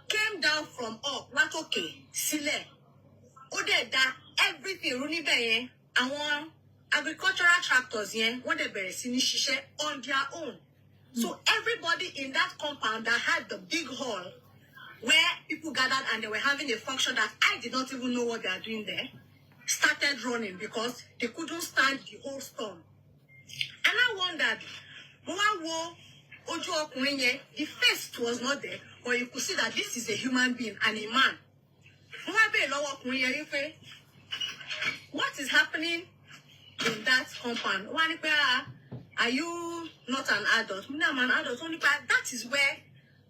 came down from up, latoke, sile. Ode da everything runi beye. Àwọn agricultural tractors what they bury shishe on their own. So everybody in that compound that had the big hall where people gathered and they were having a function that I did not even know what they are doing there, started running because they couldn't stand the whole storm. And I wondered, the face was not there, but you could see that this is a human being and a man. What is happening in that compound? Are you not an adult? I'm an adult. Only that is where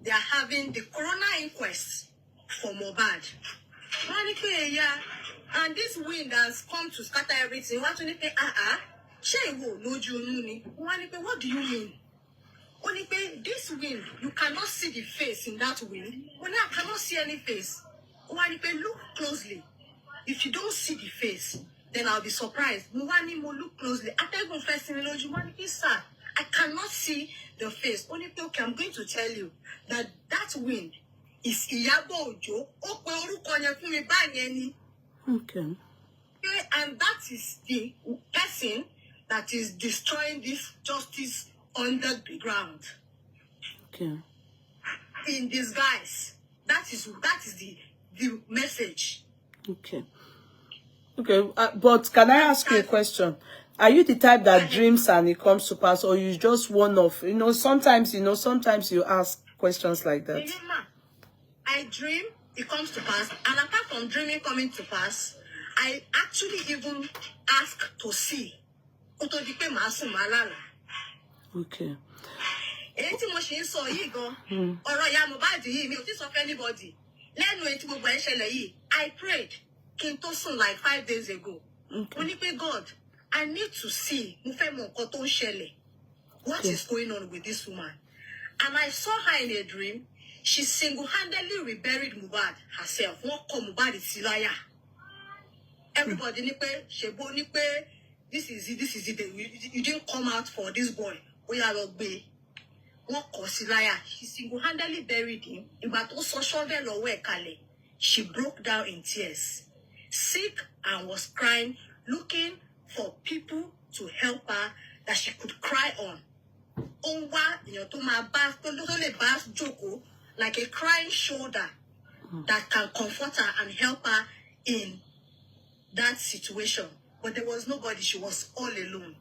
they are having the coroner inquest for Mohbad. And this wind has come to scatter everything. What do you mean? Only this wind, you cannot see the face in that wind. I cannot see any face. Look closely. If you don't see the face, then I'll be surprised. Look closely. I cannot see the face. Only okay, I'm going to tell you that wind is Iyabo Ojo. Okay. And that is the person that is destroying this justice under the ground. Okay. In disguise. That is the message. Okay. Okay, but can I ask you a question? Are you the type that dreams and it comes to pass, or you just one off? Sometimes you ask questions like that. I dream, it comes to pass, and apart from dreaming coming to pass, I actually even ask to see. Okay. I prayed like 5 days ago. Okay. God, I need to see what is going on with this woman. And I saw her in a dream. She single-handedly reburied Mohbad herself. Everybody this is it. You didn't come out for this boy. She single-handedly buried him. She broke down in tears, sick, and was crying, looking for people to help her that she could cry on. Like a crying shoulder that can comfort her and help her in that situation. But there was nobody. She was all alone.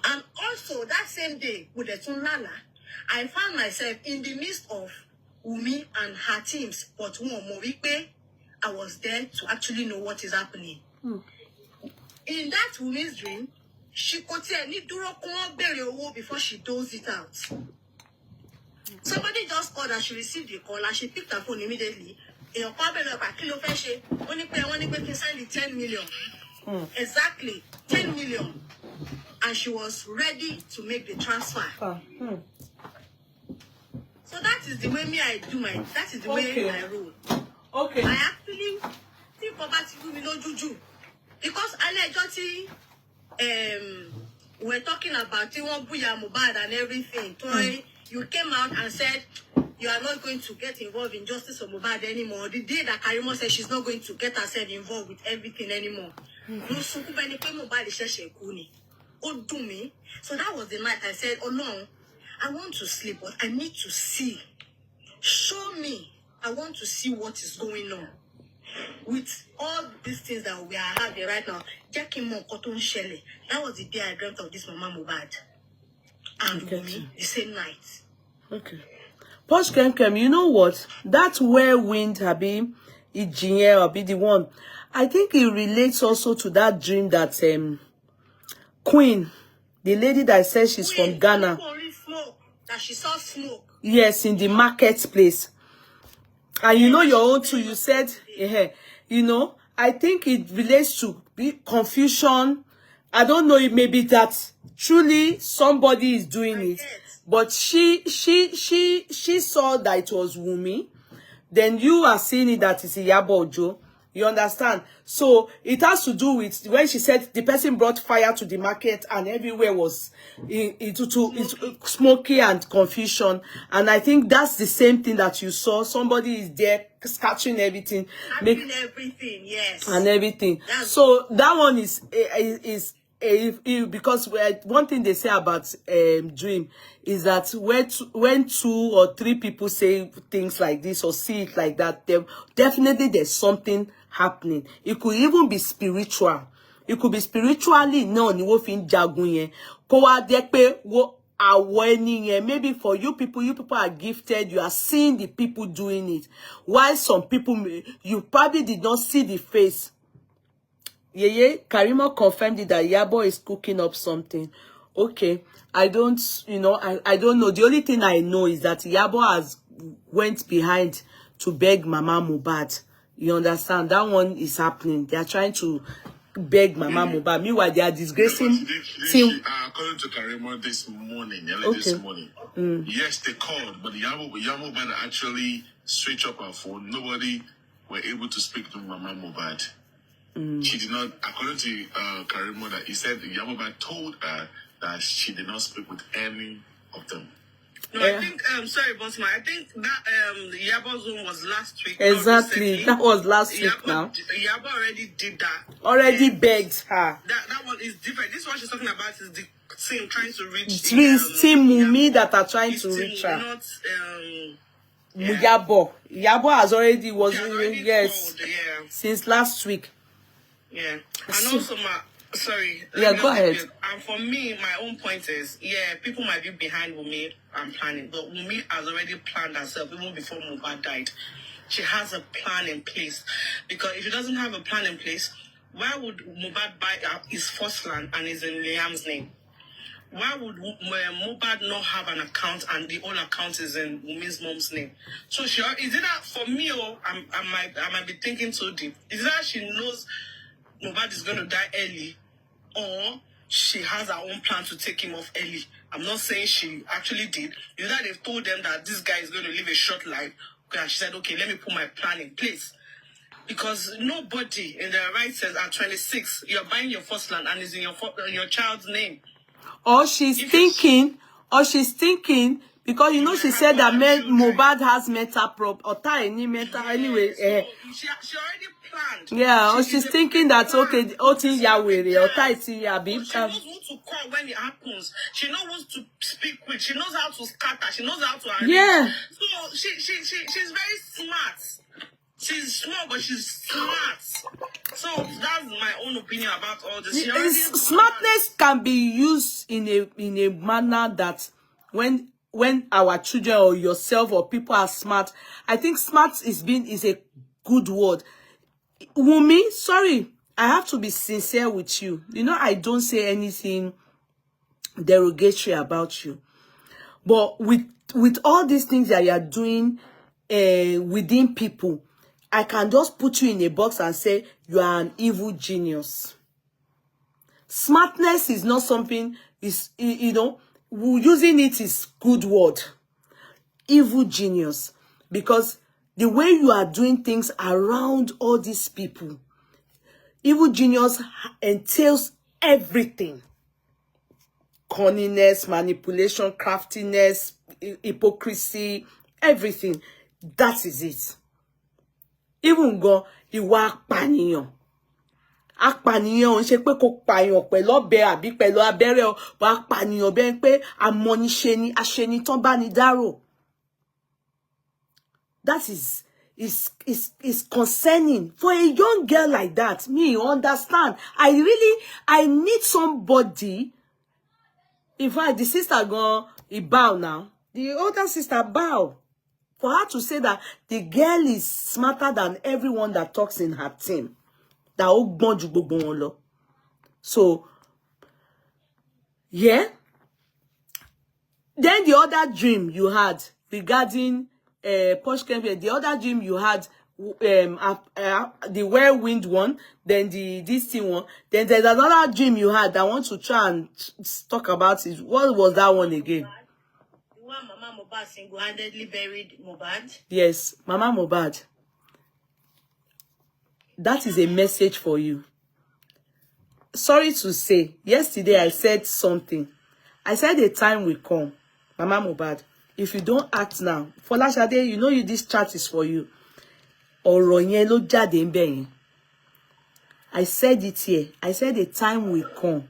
And also that same day with the Tunlala, I found myself in the midst of Umi and her teams, but I was there to actually know what is happening. In that Umi's dream, she could say before she does it out. Somebody just called and she received the call and she picked her phone immediately. Only sign the 10 million. Exactly, 10 million. And she was ready to make the transfer. So that is the way that is the way I roll. Okay. I actually think about juju. Because we're talking about Mohbad and everything. You came out and said you are not going to get involved in justice of Mohbad anymore. The day that Karimo said she's not going to get herself involved with everything anymore. So that was the night I said, oh no, I want to sleep, but I need to see. Show me. I want to see what is going on. With all these things that we are having right now. That was the day I dreamt of this Mama Mohbad. And me, the same night. Okay. Posh Kem, you know what? That whirlwind Habi Ijinye or be the one. I think it relates also to that dream that Queen, the lady that says she's from Ghana. That she saw smoke. Yes, in the marketplace. And you know your own too, you said, I think it relates to confusion. I don't know if maybe that truly somebody is doing it. But she saw that it was Wumi. Then you are seeing it that it's Iyabo Ojo. You understand? So it has to do with when she said the person brought fire to the market and everywhere was smoky and confusion. And I think that's the same thing that you saw. Somebody is there scattering everything, everything, yes, and everything. So that one is because one thing they say about dream is that when 2 or 3 people say things like this or see it like that, definitely there's something happening. It could even be spiritual. It could be spiritually no ni wo fi jagun yen ko wa de pe wo awo eni yen. Maybe for you people are gifted, you are seeing the people doing it, while some people you probably did not see the face. Karimo confirmed it that Yabo is cooking up something. Okay, I don't, I don't know. The only thing I know is that Yabo has went behind to beg Mama Mohbad. You understand? That one is happening. They are trying to beg Mama Mohbad. Meanwhile, they are disgracing. According to Karimo this morning, this morning, yes, they called, but Yabo Mohbad actually switched up her phone. Nobody were able to speak to Mama Mohbad. She did not, according to Karimo, that he said Yabo told her that she did not speak with any of them. No, I think, sorry, Bossman, I think that Yabo's one was last week. Exactly, that was last week now. Yabo already did that. Already begged her. That one is different. This one she's talking about is the team trying to reach... Team Mumi that are trying to reach her. Not... Yabo has already yes, called, since last week. Yeah, and also sorry. Yeah, go ahead. And for me, my own point is, people might be behind Wunmi and planning, but Wunmi has already planned herself even before Mohbad died. She has a plan in place, because if she doesn't have a plan in place, why would Mohbad buy his first land and is in Liam's name? Why would Mohbad not have an account and the whole account is in Wunmi's mom's name? So is it that for me, or I might be thinking so deep? Is it that she knows Mohbad is going to die early, or she has her own plan to take him off early? I'm not saying she actually did. Is that they've told them that this guy is going to live a short life? Okay, and she said, okay, let me put my plan in place. Because nobody in their right sense at 26, you're buying your first land and it's in your child's name. Or she's thinking, because she said that Mohbad has mental anyway. She already planned. Yeah, or she's thinking that okay, she knows who to call when it happens. She knows who to speak with. She knows how to scatter. She knows how to arrange. Yeah. So she's very smart. She's small, but she's smart. So that's my own opinion about all this. Smartness can be used in a manner that when our children or yourself or people are smart, I think smart is a good word. Wunmi, sorry, I have to be sincere with you. I don't say anything derogatory about you. But with all these things that you are doing within people, I can just put you in a box and say you are an evil genius. Smartness is not something, using it is good word. Evil genius. Because the way you are doing things around all these people, evil genius entails everything. Cunningness, manipulation, craftiness, hypocrisy, everything. That is it. Even go, ìwà apànìyàn. Apànìyàn ń ṣe pé kó pààyàn pẹ̀lú ọ̀bẹ àbí pẹ̀lú abẹ́rẹ́ o, but apànìyàn bẹ́ẹ̀ pé amọ̀niṣe ni, aṣenitán bá ní dárò. That is concerning for a young girl like that. Me, understand? I need somebody. In fact, the sister he bow now. The older sister bow. For her to say that the girl is smarter than everyone that talks in her team. So, yeah. Then the other dream you had regarding the other dream you had, the whirlwind one, then this thing one, then there's another dream you had. I want to try and talk about it. What was that one again? Mama Mohbad single-handedly buried Mohbad. Yes, Mama Mohbad. that is a message for you. Sorry to say, yesterday I said something. I said a time will come, Mama Mohbad. If you don't act now, Folashade, you know this chat is for you. Ọ̀rọ̀ yẹn ló jáde ńbẹ̀ yẹn. I said it here. I said a time will come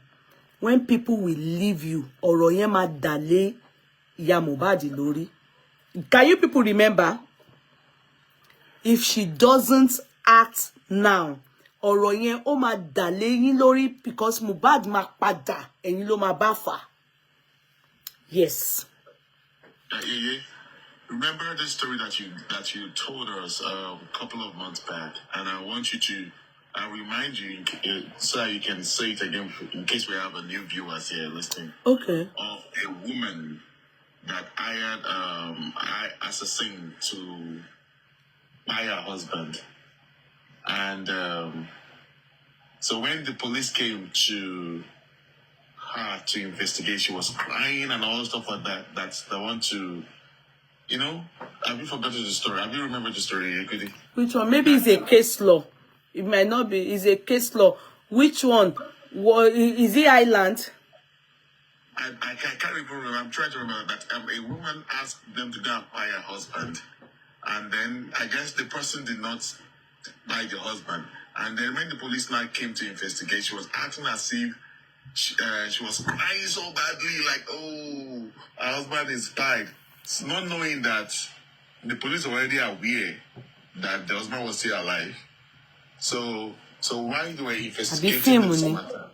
when people will leave you. Ọ̀rọ̀ yẹn máa dà lé ìyá Mohbad lórí. Can you people remember? If she doesn't act now, ọ̀rọ̀ yẹn ó máa dà lé yín lórí because Mohbad máa padà, ẹ̀yin ló máa bá fà. Yes. Remember the story that you told us a couple of months back, and I want you to remind you so you can say it again in case we have a new viewers here listening. Okay. Of a woman that hired assassin to buy her husband, and so when the police came to her to investigate, she was crying and all stuff like that. That's the one to. You know, have you forgotten the story? Have you remembered the story, Ekudi? Which one? Maybe it's a case law. It might not be. It's a case law. Which one? Is it Island? I can't remember. I'm trying to remember that a woman asked them to go and buy her husband. And then I guess the person did not buy the husband. And then when the police now came to investigate, she was acting as if she was crying so badly, like, oh, her husband is died. Not knowing that the police were already aware that the husband was still alive. So why do we investigate this matter?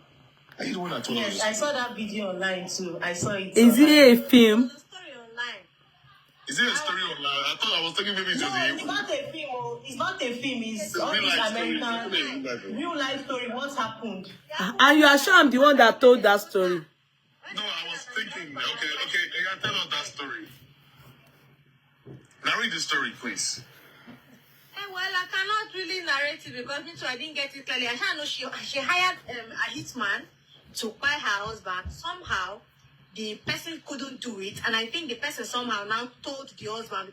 Are you the one that told us? Yes, I saw that video online too. I saw it. Is it a film? There's a story online. Is it a story online? I thought I was thinking maybe it's just it's not a film. Oh. It's not a film. It's all real this life American real life story. What happened? And you are sure I'm the one that told that story? No, I was thinking. Okay. Yeah, tell us that story. Narrate the story, please. Well, I cannot really narrate it because me too, I didn't get it clearly. I know she hired a hitman to buy her husband. Somehow, the person couldn't do it, and I think the person somehow now told the husband.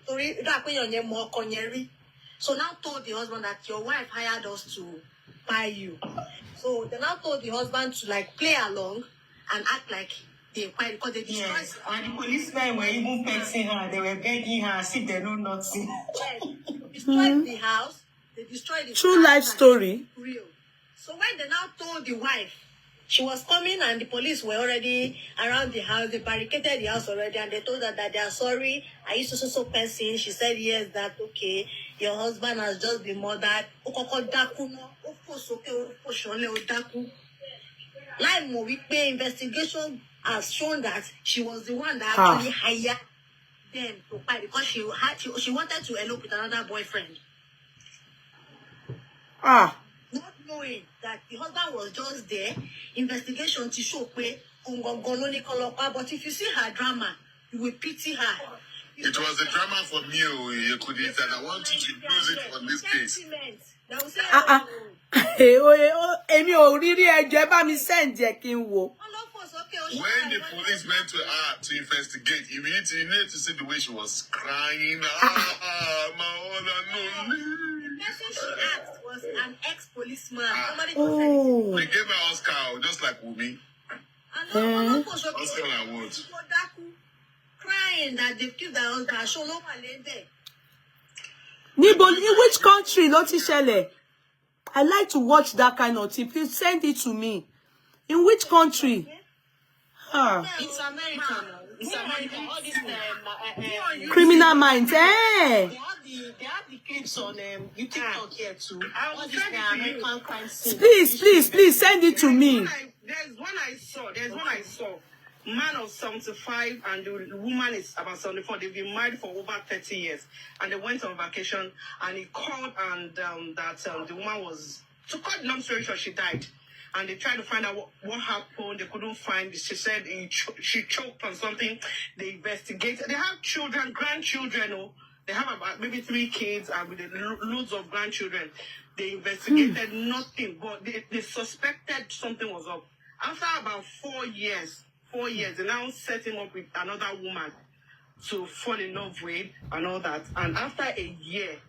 So now told the husband that your wife hired us to buy you. So they now told the husband to like play along and act like they acquired because they destroyed. Yes, and the policemen were even texting her. They were begging her as if they know nothing. Yes, destroyed the house. They destroyed the true life story. Real. So when they now told the wife, she was coming and the police were already around the house. They barricaded the house already and they told her that they are sorry. Are you so person? She said yes, that okay. Your husband has just been murdered. Like Mowipe investigation has shown that she was the one that actually hired them to buy because she wanted to elope with another boyfriend. Not knowing that the husband was just there, investigation to show but if you see her drama, you will pity her. It was a drama for me, Yekudi, that I want you to use it for this case. Èmi ò rí ẹjọ́ bá mi send ẹ kí n wò. When the police went to her to investigate, you need to see the way she was crying. The person she asked was an ex-policeman. They gave her Oscar, just like Wumi. Oscar award. Crying that they killed her husband. Show no one there. In which country ló ti ṣẹlẹ̀? I like to watch that kind of thing. Please send it to me. In which country? It's American. It's American. All these Criminal Minds. They have the clips on TikTok here too. All these American crime scenes. Please send it to me. There's one I saw. Man of 75 and the woman is about 74. They've been married for over 30 years. And they went on vacation and he called and that the woman was, to cut long story short, she died. And they tried to find out what happened. They couldn't find. She said she choked on something. They investigated. They have children, grandchildren. They have about maybe 3 kids and with loads of grandchildren. They investigated nothing, but they suspected something was up. After about 4 years, they now set him up with another woman to fall in love with and all that. And after a year,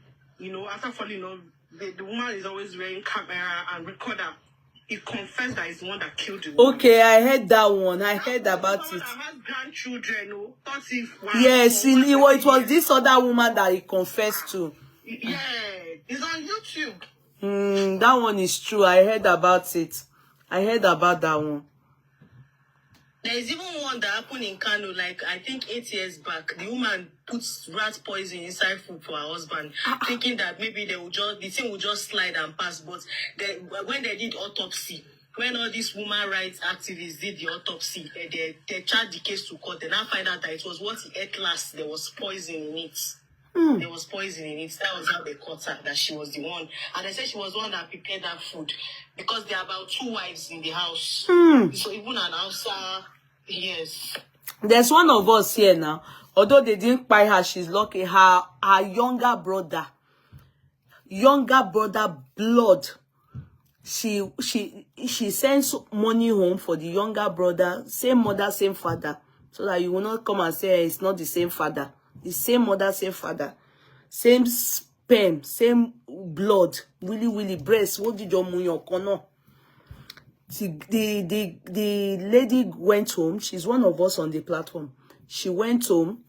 after falling in love the woman is always wearing camera and recorder. He confessed that he's the one that killed the woman. Okay, I heard that one. I heard about it. That has grandchildren, oh, thought if Yes, it was this other woman that he confessed to. Yeah, it's on YouTube. That one is true. I heard about it. I heard about that one. There is even one that happened in Kano, like I think 8 years back. The woman puts rat poison inside food for her husband, thinking that maybe the thing will just slide and pass. But when they did autopsy, when all these woman rights activists did the autopsy, they charged the case to court. They now find out that it was what he ate last. There was poison in it. There was poison in it. That was how they caught her, that she was the one. And they said she was the one that prepared that food. Because there are about 2 wives in the house. So even an outside, yes. There's one of us here now. Although they didn't buy her, she's lucky. Her younger brother blood. She sends money home for the younger brother, same mother, same father. So that you will not come and say it's not the same father. The same mother, same father. Same sperm, same blood. Willy breast. What did your munyo kono? The lady went home. She's one of us on the platform. She went home.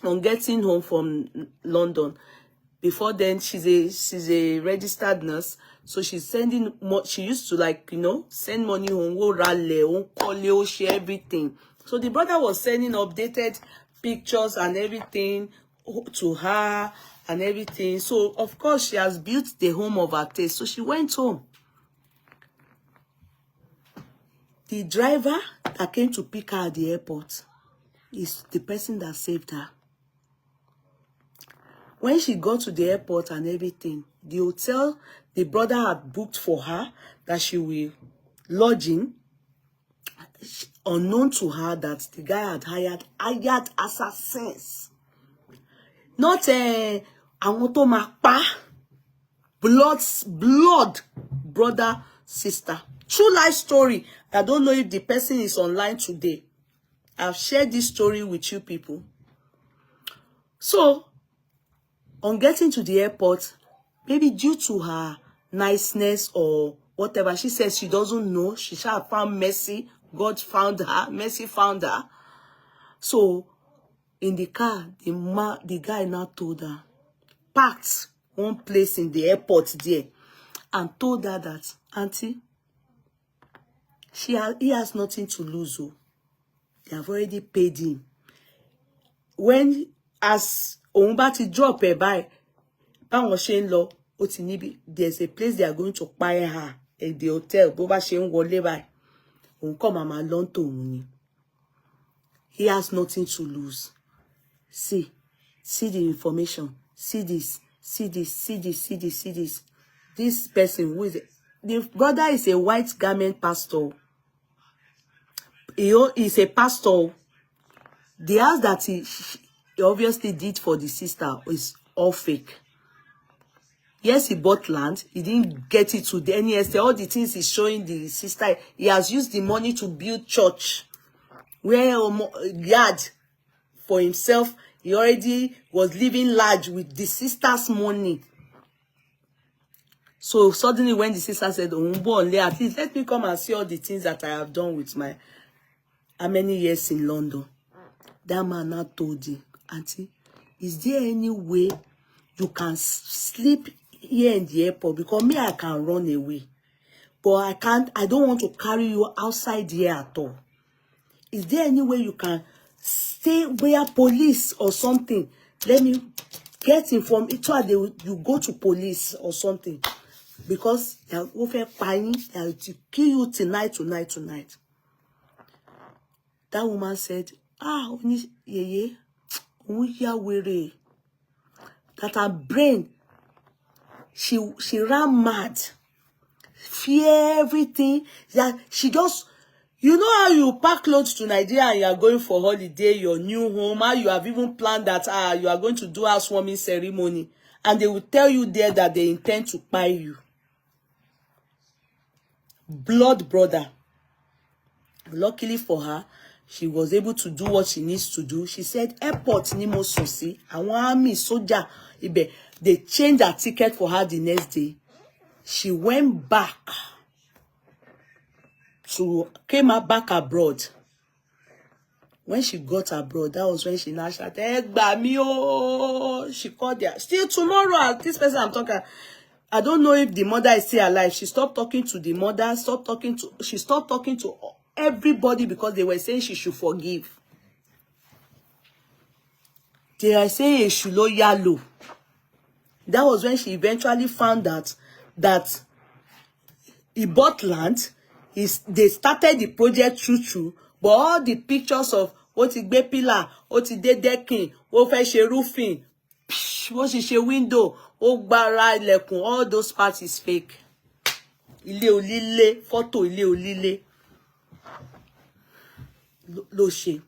On getting home from London. Before then, she's a registered nurse. So she's sending she used to, like, you know, send money home, share everything. So the brother was sending updated pictures and everything to her and everything. So of course she has built the home of her taste. So she went home. The driver that came to pick her at the airport is the person that saved her. When she got to the airport and everything, the hotel the brother had booked for her that she will lodge in, unknown to her that the guy had hired assassins. Not àwọn tó máa pa, blood brother sister. True life story. I don't know if the person is online today. I've shared this story with you people. So on getting to the airport, maybe due to her niceness or whatever, she says she doesn't know. She shall have found mercy. God found her. Mercy found her. So in the car, the guy now told her, parked one place in the airport there, and told her that, Auntie, he has nothing to lose. Oh. They have already paid him. When, as Ombati drop her by, there's a place they are going to buy her at the hotel. He has nothing to lose. See the information. See this. This person who is the brother is a white garment pastor. He is a pastor. The house that he obviously did for the sister is all fake. Yes, he bought land. He didn't get it to the NES. All the things he's showing the sister, he has used the money to build church. Where yard for himself, he already was living large with the sister's money. So suddenly when the sister said, at least let me come and see all the things that I have done with my how many years in London. That man now told him, Auntie, is there any way you can sleep here in the airport? Because me, I can run away. But I don't want to carry you outside here at all. Is there any way you can stay where police or something? Let me get informed. So you go to police or something. Because they are over paying, they are to kill you tonight. That woman said, that her brain, she ran mad, fear everything, that she just, you know how you pack clothes to Nigeria and you are going for holiday, your new home, how you have even planned that you are going to do a housewarming ceremony, and they will tell you there that they intend to buy you. Blood brother. Luckily for her, she was able to do what she needs to do. She said, airport ni mo sùn sí. Àwọn army, soldier, they changed her ticket for her the next day. She went back came back abroad. When she got abroad, that was when she now shouted, she called there. Still tomorrow, this person I'm talking, I don't know if the mother is still alive. She stopped talking to the mother, she stopped talking to everybody because they were saying she should forgive. They are saying she lo yalo. That was when she eventually found out that he bought land. They started the project true, but all the pictures of what he gbe pillar, what he did decking, what fẹ́ ṣe roofing, what she ṣe window, ó gbára ilẹ̀kùn, all those parts is fake. Ilé onílé, photo ilé onílé ló ṣe.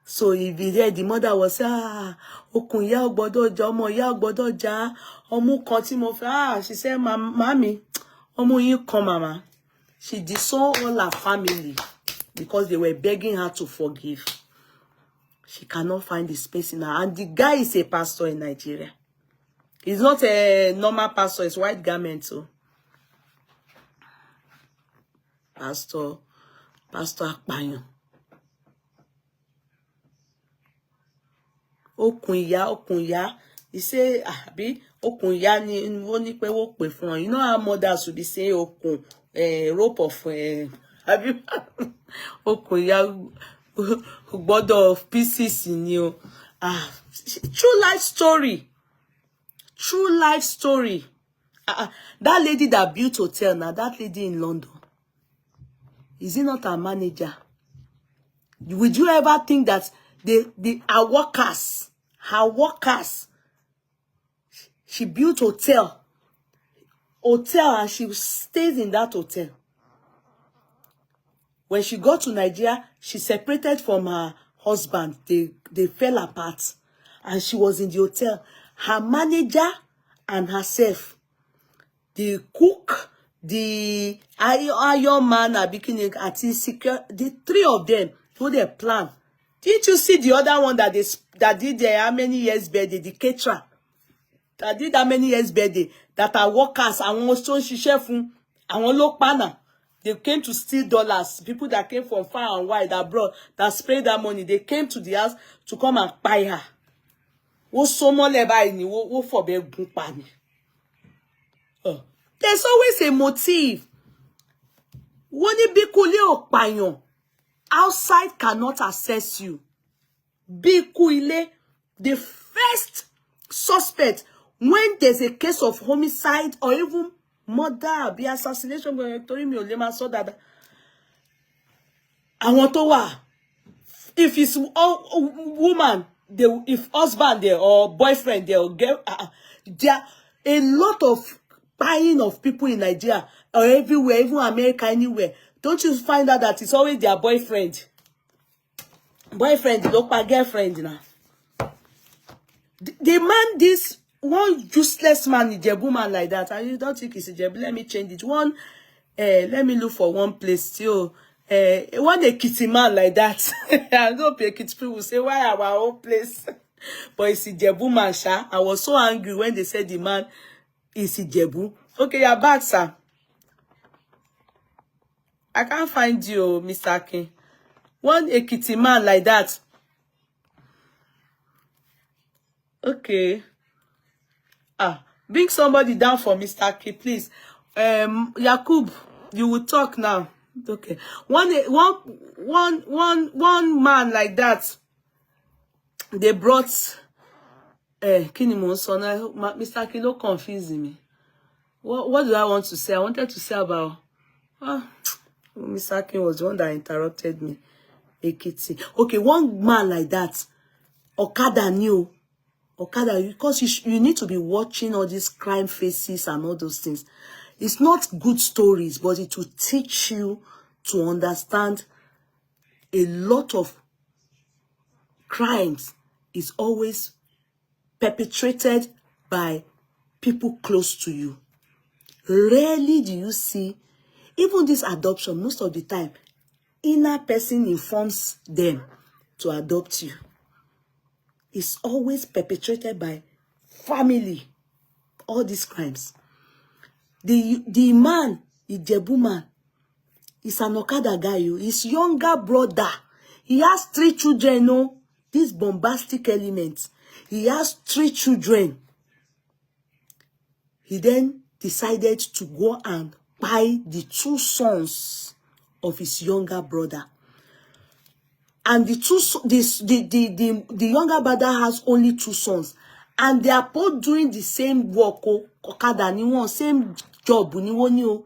So if there, the mother was okùn ìyá ò gbọdọ̀ já, ọmọ ìyá ò gbọdọ̀ já, ọmú kan tí mo fẹ́, she said, mommy, ọmọ yín kan, mama. She disowned all her family because they were begging her to forgive. She cannot find the space in her. And the guy is a pastor in Nigeria. He's not a normal pastor, it's white garment too. Pastor Akpanyo. Okun ìyá. He say, abi, okun ìyá ni wọ́n ní pé wọ́n pè fún wọn. You know how mothers would be saying okun, rope of, abi, okun ìyá, gbọ́dọ̀ of pieces ni o. True life story. True life story. That lady that built hotel now, that lady in London, is he not a manager? Would you ever think that her workers, she built hotel and she stays in that hotel. When she got to Nigeria, she separated from her husband. They fell apart. And she was in the hotel. Her manager and herself, the cook, the iron man, the three of them, who they plan. Didn't you see the other one that did how many years birthday, the caterer? That did how many years birthday? That are workers, and also chef, and look panel. They came to steal dollars. People that came from far and wide abroad, that sprayed that money, they came to the house to come and buy her. There's always a motive. Outside cannot assess you. Bikuile, the first suspect, when there's a case of homicide or even murder, be assassination, if it's woman, if husband there or boyfriend there or girl, there are a lot of buying of people in Nigeria or everywhere, even America, anywhere. Don't you find out that it's always their boyfriend? Boyfriend, local girlfriend now. The man, this one useless man, Ijebu man like that. I don't think it's Ijebu. Let me change it. One, let me look for one place still. One Ekiti man like that. I know Ekiti people say, why our own place? But it's Ijebu man, sha. I was so angry when they said the man is Ijebu. Okay, you're back, sir. I can't find you, Mr. Akin. One Ekiti man like that. Okay. Bring somebody down for Mr. Akin, please. Yakub, you will talk now. Okay. One man like that. They brought Mr. Akin, don't confuse me. What do I want to say? I wanted to say about Mr. Akin was the one that interrupted me. Ekiti. Okay, one man like that. Okada knew. Okada, because you need to be watching all these crime faces and all those things. It's not good stories, but it will teach you to understand a lot of crimes is always perpetrated by people close to you. Rarely do you see, even this adoption, most of the time, inner person informs them to adopt you. It's always perpetrated by family. All these crimes. The man, Ijebu man, is an Okada guy. His younger brother. He has 3 children. No, these bombastic elements. He has 3 children. He then decided to go and buy the 2 sons of his younger brother. And the younger brother has only 2 sons. And they are both doing the same work. Okada ni won, same job ni won ni o.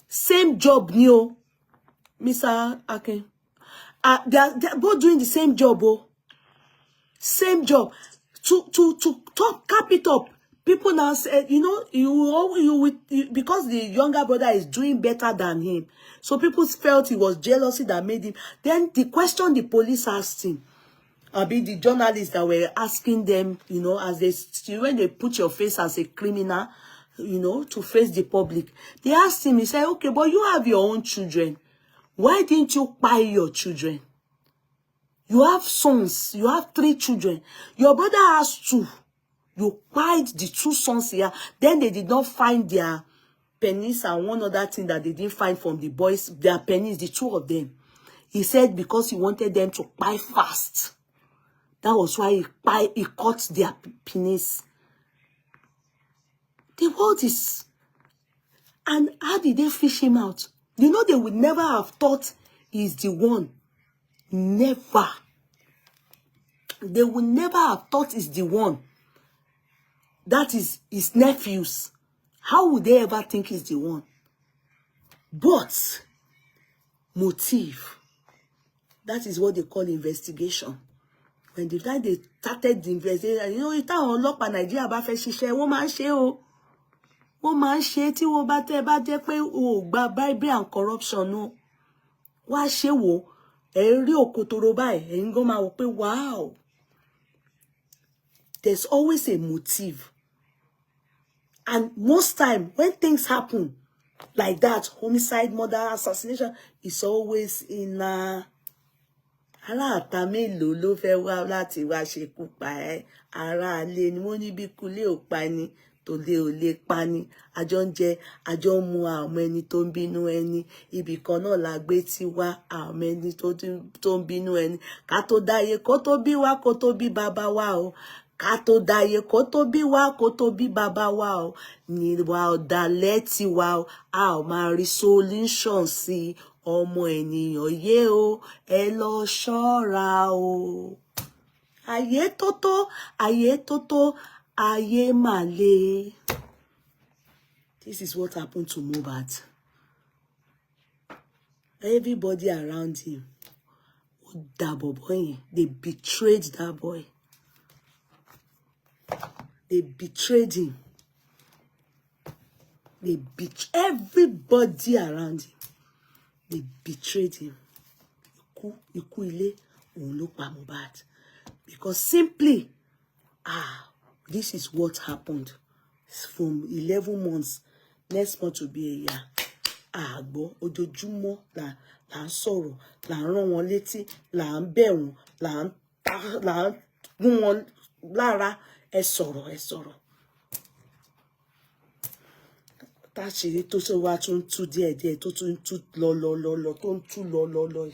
Same job ni o. Mr. Akin. They are both doing the same job. Same job. To top, cap it up. People now say, you know, because the younger brother is doing better than him. So people felt it was jealousy that made him. Then the question the police asked him, the journalists that were asking them, you know, when they put your face as a criminal, you know, to face the public, they asked him, he said, okay, but you have your own children. Why didn't you buy your children? You have sons, you have 3 children. Your brother has 2. You bought the 2 sons here. Then they did not find their pennies and one other thing that they didn't find from the boys, their pennies, the 2 of them. He said because he wanted them to buy fast. That was why he cut their pennies. The world is... And how did they fish him out? You know, they would never have thought he's the one. Never. They would never have thought he's the one. That is his nephews. How would they ever think he's the one? But motive. That is what they call investigation. When the time they started the investigation, you know, it's how lock and Nigeria about fẹ́ woman share woman share tí wo bá tẹ́ bá jẹ́ pé o gba bribery and corruption no. Wá ṣe wo ẹ rí òkòtòrò báyìí ẹ ń go máa wò pé wow. There's always a motive. And most time when things happen like that, homicide, murder, assassination, it's always in ara ata mélòó ló fẹ́ wá láti wá ṣekú pa ẹ́, ara ilé ni wọ́n ní bí kulé ò pa ni tòlé ò lè pa ni, àjọ ń jẹ àjọ ń mu àwọn ẹni tó ń bínú ẹni, ibì kan náà la gbé tí wá àwọn ẹni tó ń bínú ẹni, ká tó dáyé kó tó bí wá kó tó bí bàbá wa o, ká tó dáyé kó tó bí wá kó tó bí bàbá wa o, ní wa ọ̀dàlẹ̀ tí wa o, a ò máa rí solution sí ọmọ ènìyàn yé o, ẹ lọ ṣọ́ra o. Ayé tótó, ayé mà le. This is what happened to Mohbad. Everybody around him, that boy, they betrayed that boy. They betrayed him. They betrayed everybody around him. They betrayed him. Ikú ilé, òun ló pa Mohbad. Because simply, this is what happened. From 11 months, next month will be a year. Àgbọ̀ ojoojúmọ́ là ń sọ̀rọ̀, là ń rán wọn létí, là ń bẹ̀ wọ́n, là ń gún wọn lára, ẹ sọ̀rọ̀. Táṣìírí tó ṣe wá tún tú díẹ̀díẹ̀ tó tún tú lọ tó ń tú lọ.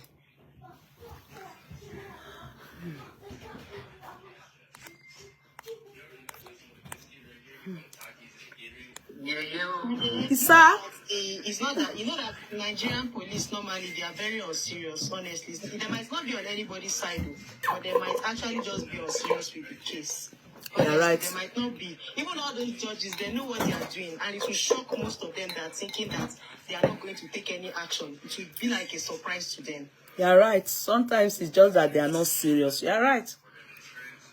It's not that, you know that Nigerian police normally, they are very unserious, honestly. They might not be on anybody's side, but they might actually just be unserious with the case. Honestly, right. They might not be. Even all those judges, they know what they are doing. And it will shock most of them that are thinking that they are not going to take any action. It will be like a surprise to them. You're right. Sometimes it's just that they are not serious. You're right.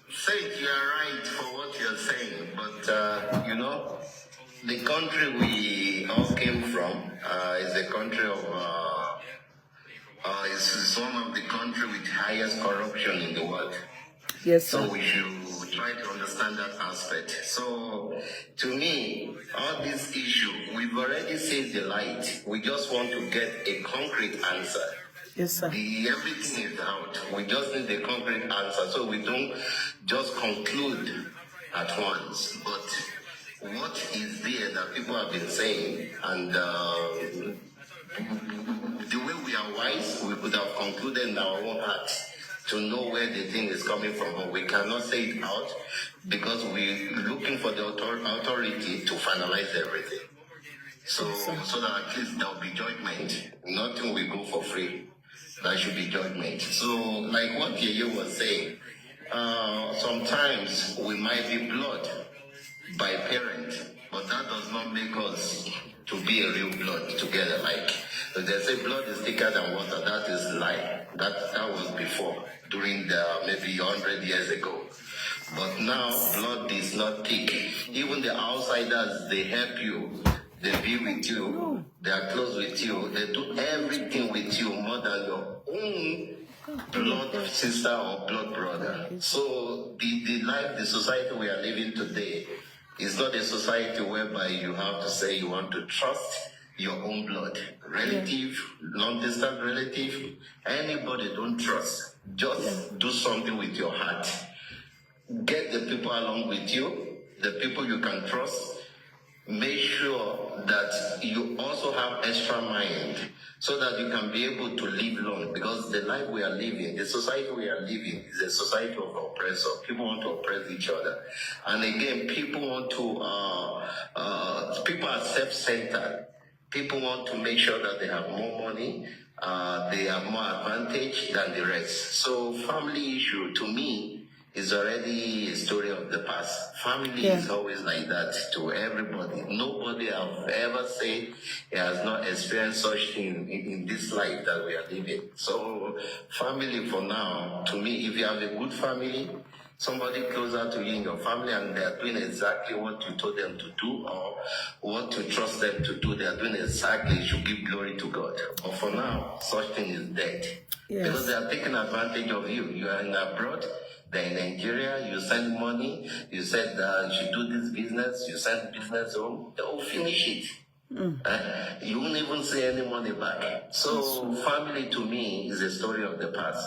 Faith, you are right for what you're saying, but you know, the country we all came from is a country of is one of the countries with highest corruption in the world. Yes, sir. So we should try to understand understand that aspect. So, to me, all this issue, we've already seen the light. We just want to get a concrete answer. Yes, sir. Everything is out. We just need a concrete answer, so we don't just conclude at once. But what is there that people have been saying, and the way we are wise, we could have concluded in our own hearts to know where the thing is coming from, but we cannot say it out because we're looking for the authority to finalize everything. So that at least there will be judgment. Nothing will go for free. There should be judgment. So, like what Yeye was saying, sometimes we might be blood by parent, but that does not make us to be a real blood together. Like they say, blood is thicker than water. That is lie. That was before, during the maybe 100 years ago. But now blood is not thick. Even the outsiders, they help you. They be with you. They are close with you. They do everything with you more than your own blood sister or blood brother. So the life, the society we are living today is not a society whereby you have to say you want to trust your own blood. Relative, non-distant relative, anybody don't trust. Just do something with your heart. Get the people along with you, the people you can trust. Make sure that you also have extra mind so that you can be able to live long, because the life we are living, the society we are living is a society of oppressor. People want to oppress each other. And again, people want to, people are self-centered. People want to make sure that they have more money, they have more advantage than the rest. So family issue, to me, is already a story of the past. Family is always like that to everybody. Nobody have ever said he has not experienced such thing in this life that we are living. So family for now, to me, if you have a good family, somebody closer to you in your family and they are doing exactly what you told them to do or what you trust them to do, they are doing exactly, you should give glory to God. But for now, such thing is dead. Because they are taking advantage of you. You are in abroad, they're in Nigeria, you send money, you said you should do this business, you send business home, they will finish it. You won't even see any money back. So family to me is a story of the past.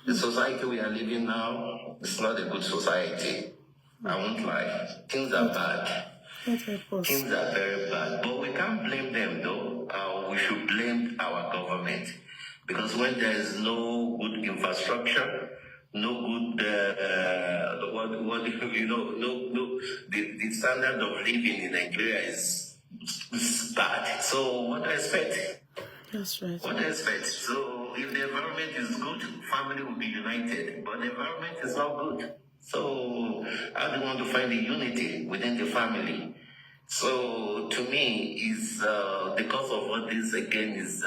The society we are living now is not a good society. I won't lie. Things are bad. Things are very bad. But we can't blame them though. We should blame our government. Because when there is no good infrastructure, no good, the standard of living in Nigeria is bad. So what do I expect? That's right. What do I expect? So if the environment is good, family will be united. But the environment is not good. So how do you want to find the unity within the family? So to me, is the cause of all this again is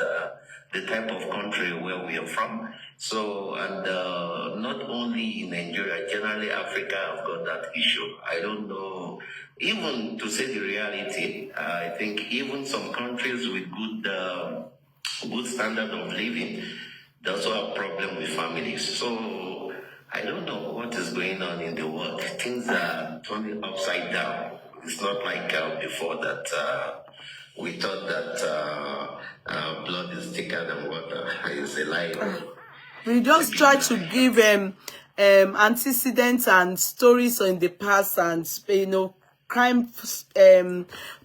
the type of country where we are from. So, and not only in Nigeria, generally Africa have got that issue. I don't know, even to say the reality, I think even some countries with good standard of living, they also have problem with families. So I don't know what is going on in the world. Things are turning upside down. It's not like before that we thought that blood is thicker than water. It's a lie. We just try to give antecedents and stories in the past, and crime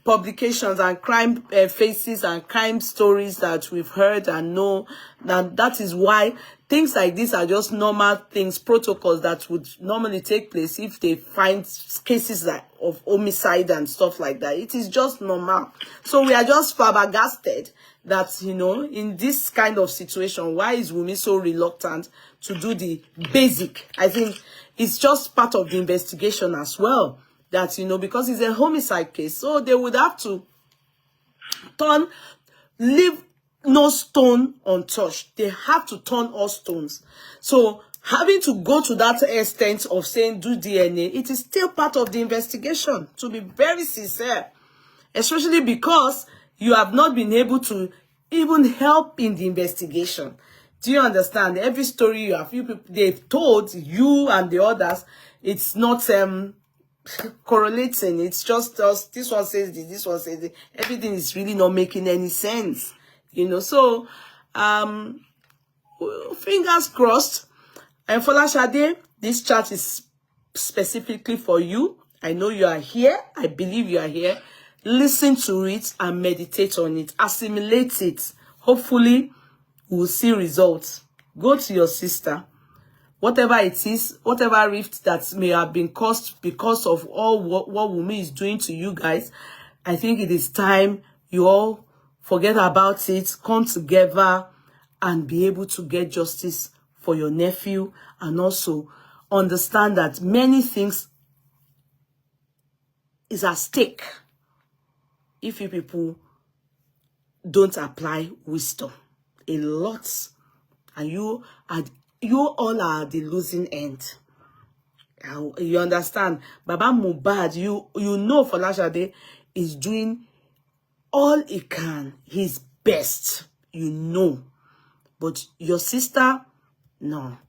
publications and crime faces and crime stories that we've heard and know. And that is why things like this are just normal things, protocols that would normally take place if they find cases of homicide and stuff like that. It is just normal. So we are just flabbergasted that, in this kind of situation, why is Wunmi so reluctant to do the basic? I think it's just part of the investigation as well. That, because it's a homicide case. So they would have to leave no stone untouched. They have to turn all stones. So having to go to that extent of saying do DNA, it is still part of the investigation, to be very sincere. Especially because you have not been able to even help in the investigation. Do you understand? Every story you have, they've told you and the others, it's not correlating. It's just this one says this one says this. Everything is really not making any sense, you know. So fingers crossed. And Folashade, this chat is specifically for you. I know you are here. I believe you are here. Listen to it and meditate on it. Assimilate it. Hopefully, we'll see results. Go to your sister. Whatever it is, whatever rift that may have been caused because of all what Wunmi is doing to you guys, I think it is time you all forget about it, come together and be able to get justice for your nephew, and also understand that many things is at stake if you people don't apply wisdom. A lot. And you all are the losing end. You understand? Baba Mohbad, you know Folashade is doing all he can, his best, you know. But your sister, no.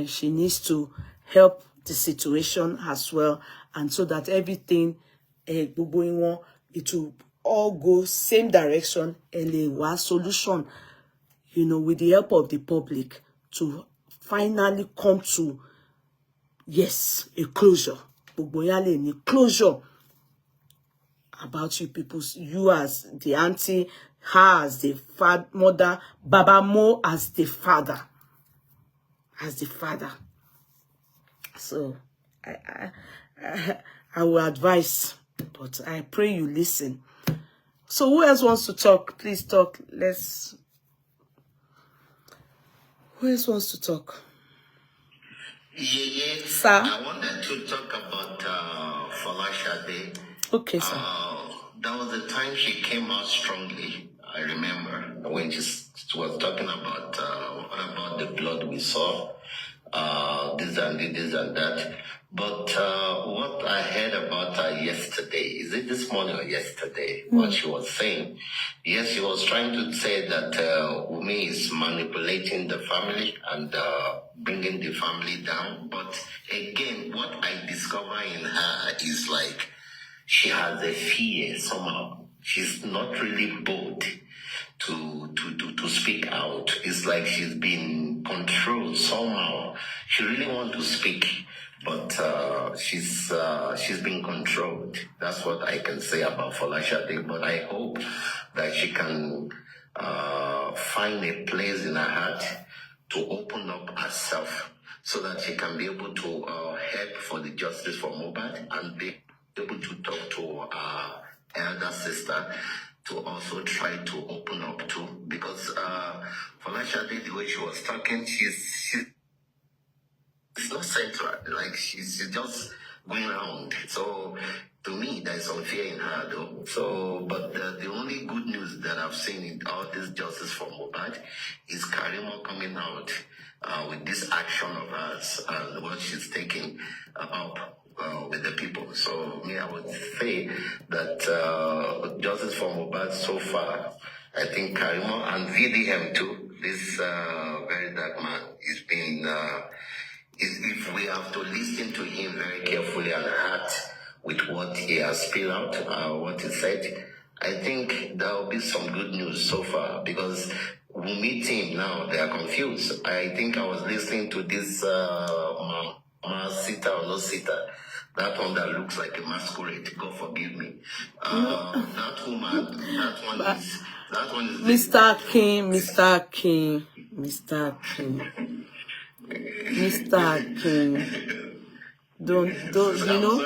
She needs to help the situation as well, and so that everything it will all go same direction, a solution, you know, with the help of the public, to finally come to, yes, a closure. Closure about you people, you as the auntie, her as the mother, Baba Mo as the father. So I will advise, but I pray you listen. So who else wants to talk? Please talk. Who else wants to talk? Yeah. Sir? I wanted to talk about Folashade. Okay, sir. That was the time she came out strongly. I remember when she was talking about what about the blood we saw, this and that. But what I heard about her yesterday, is it this morning or yesterday, what she was saying? Yes, she was trying to say that Wunmi is manipulating the family and bringing the family down. But again, what I discover in her is like she has a fear somehow. She's not really bold to speak out. It's like she's been controlled somehow. She really wants to speak, but she's been controlled. That's what I can say about Folashade. But I hope that she can find a place in her heart to open up herself, so that she can be able to help for the justice for Mohbad, and be able to talk to our elder sister to also try to open up too. Because Folashade, the way she was talking, she's not central. Like she's just going around. So to me, there's some fear in her though. So, but the only good news that I've seen in all this justice for Mohbad is Karimo coming out with this action of hers and what she's taking up with the people. So me, I would say that justice for Mohbad so far, I think Karimo and VDM too, this very dark man, is being if we have to listen to him very carefully and hard with what he has spilled out, what he said, I think there will be some good news so far, because we meet him now, they are confused. I think I was listening to this Sita or no Sita, that one that looks like a masquerade, God forgive me. That woman, that one is Mr. King. Don't you know?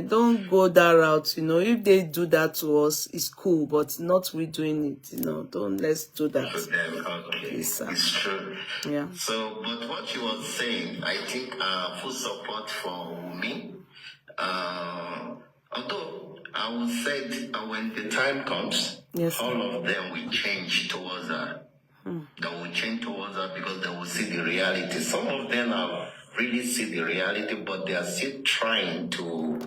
Don't go that route. You know, if they do that to us, it's cool, but not we doing it. You know, let's do that. Okay, Please, it's true. Yeah. So, but what you were saying, I think full support for Wunmi. Although I would say when the time comes, yes, all of them will change towards her. They will change towards her because they will see the reality. Some of them have really see the reality, but they are still trying to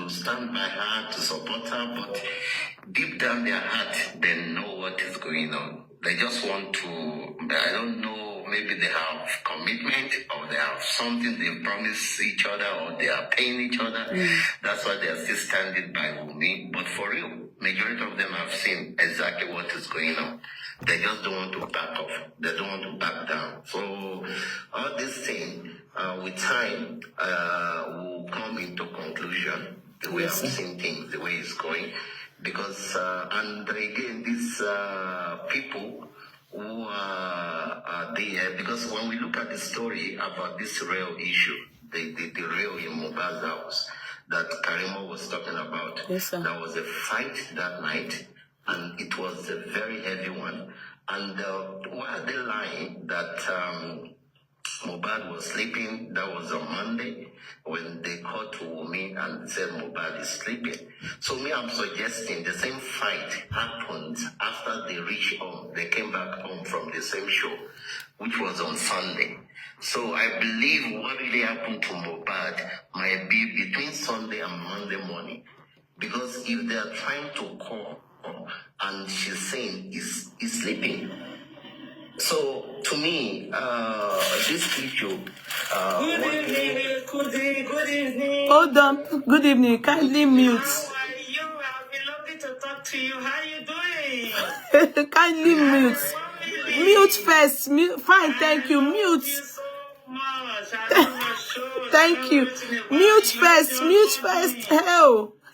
stand by her, to support her, but deep down their heart, they know what is going on. They just want to, I don't know or maybe they have commitment, or they have something they promise each other, or they are paying each other. That's why they are still standing by Wunmi. But for real, majority of them have seen exactly what is going on. They just don't want to back off. They don't want to back down. So all this thing, with time, will come into conclusion. The way I'm seeing things, the way it's going. Because, and again, these people who are there, because when we look at the story about this real issue, the real in Mohbad's house that Karimo was talking about, there was a fight that night, and it was a very heavy one. And while they lying that Mohbad was sleeping, that was on Monday when they called to Wunmi and said Mohbad is sleeping. So me, I'm suggesting the same fight happened after they reached home. They came back home from the same show, which was on Sunday. So I believe what really happened to Mohbad might be between Sunday and Monday morning. Because if they are trying to call and she's saying he's sleeping. So to me, this issue. Good evening, good evening. Hold on. Good evening. Kindly mute. How are you? I've been lovely to talk to you. How are you doing? Kindly mute. Mute first. Mute. Fine, thank you. Mute. Thank you so much. I love your show. Thank you. Mute first. Mute first.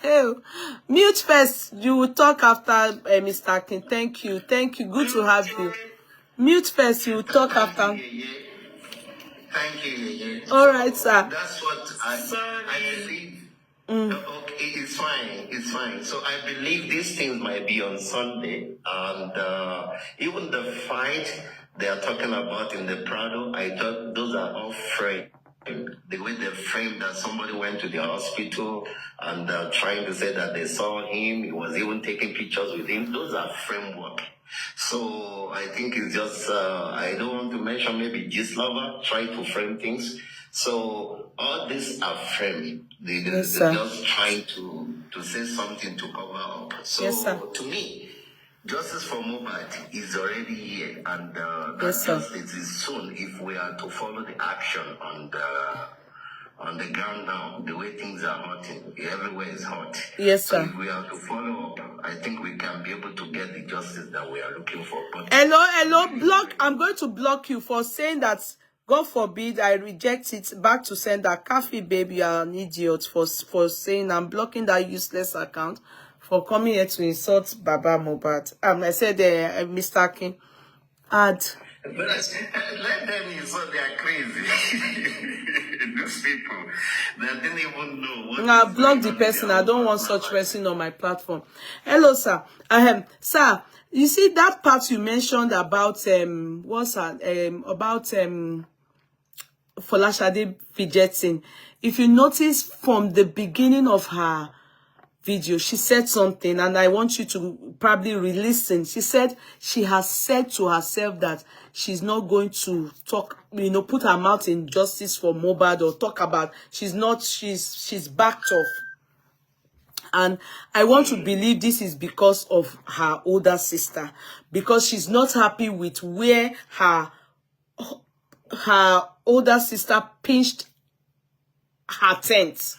Hell. Mute first. You will talk after Mr. King. Thank you. Thank you. Good to have you. Mute first. You will talk after. Thank you. All right, sir. That's what I believe. Okay, it's fine. So I believe these things might be on Sunday, and even the fight they are talking about in the Prado, I thought those are all framed. The way they framed that somebody went to the hospital and trying to say that they saw him, he was even taking pictures with him, those are framework. So I think it's just, I don't want to mention maybe Gislava try to frame things. So all these are framed. They're just trying to say something to cover up. So to me, justice for Mohbad is already here, and that justice is soon if we are to follow the action on the ground now, the way things are hot, everywhere is hot. Yes, sir. So if we are to follow up, I think we can be able to get the justice that we are looking for. But hello, block. I'm going to block you for saying that, God forbid, I reject it. Back to sender. Kafi, baby, you are an idiot for saying I'm blocking that useless account for coming here to insult Baba Mohbad. I said, Mr. King, add. But let them insult, they are crazy. Those people, they didn't even know what. I block the person. I don't want such person on my platform. Hello, sir. Sir, you see that part you mentioned about Folashade fidgeting. If you notice from the beginning of her video, she said something, and I want you to probably re-listen. She said she has said to herself that she's not going to talk, put her mouth in justice for Mohbad or talk about, she's backed off. And I want to believe this is because of her older sister, because she's not happy with where her older sister pinched her tent.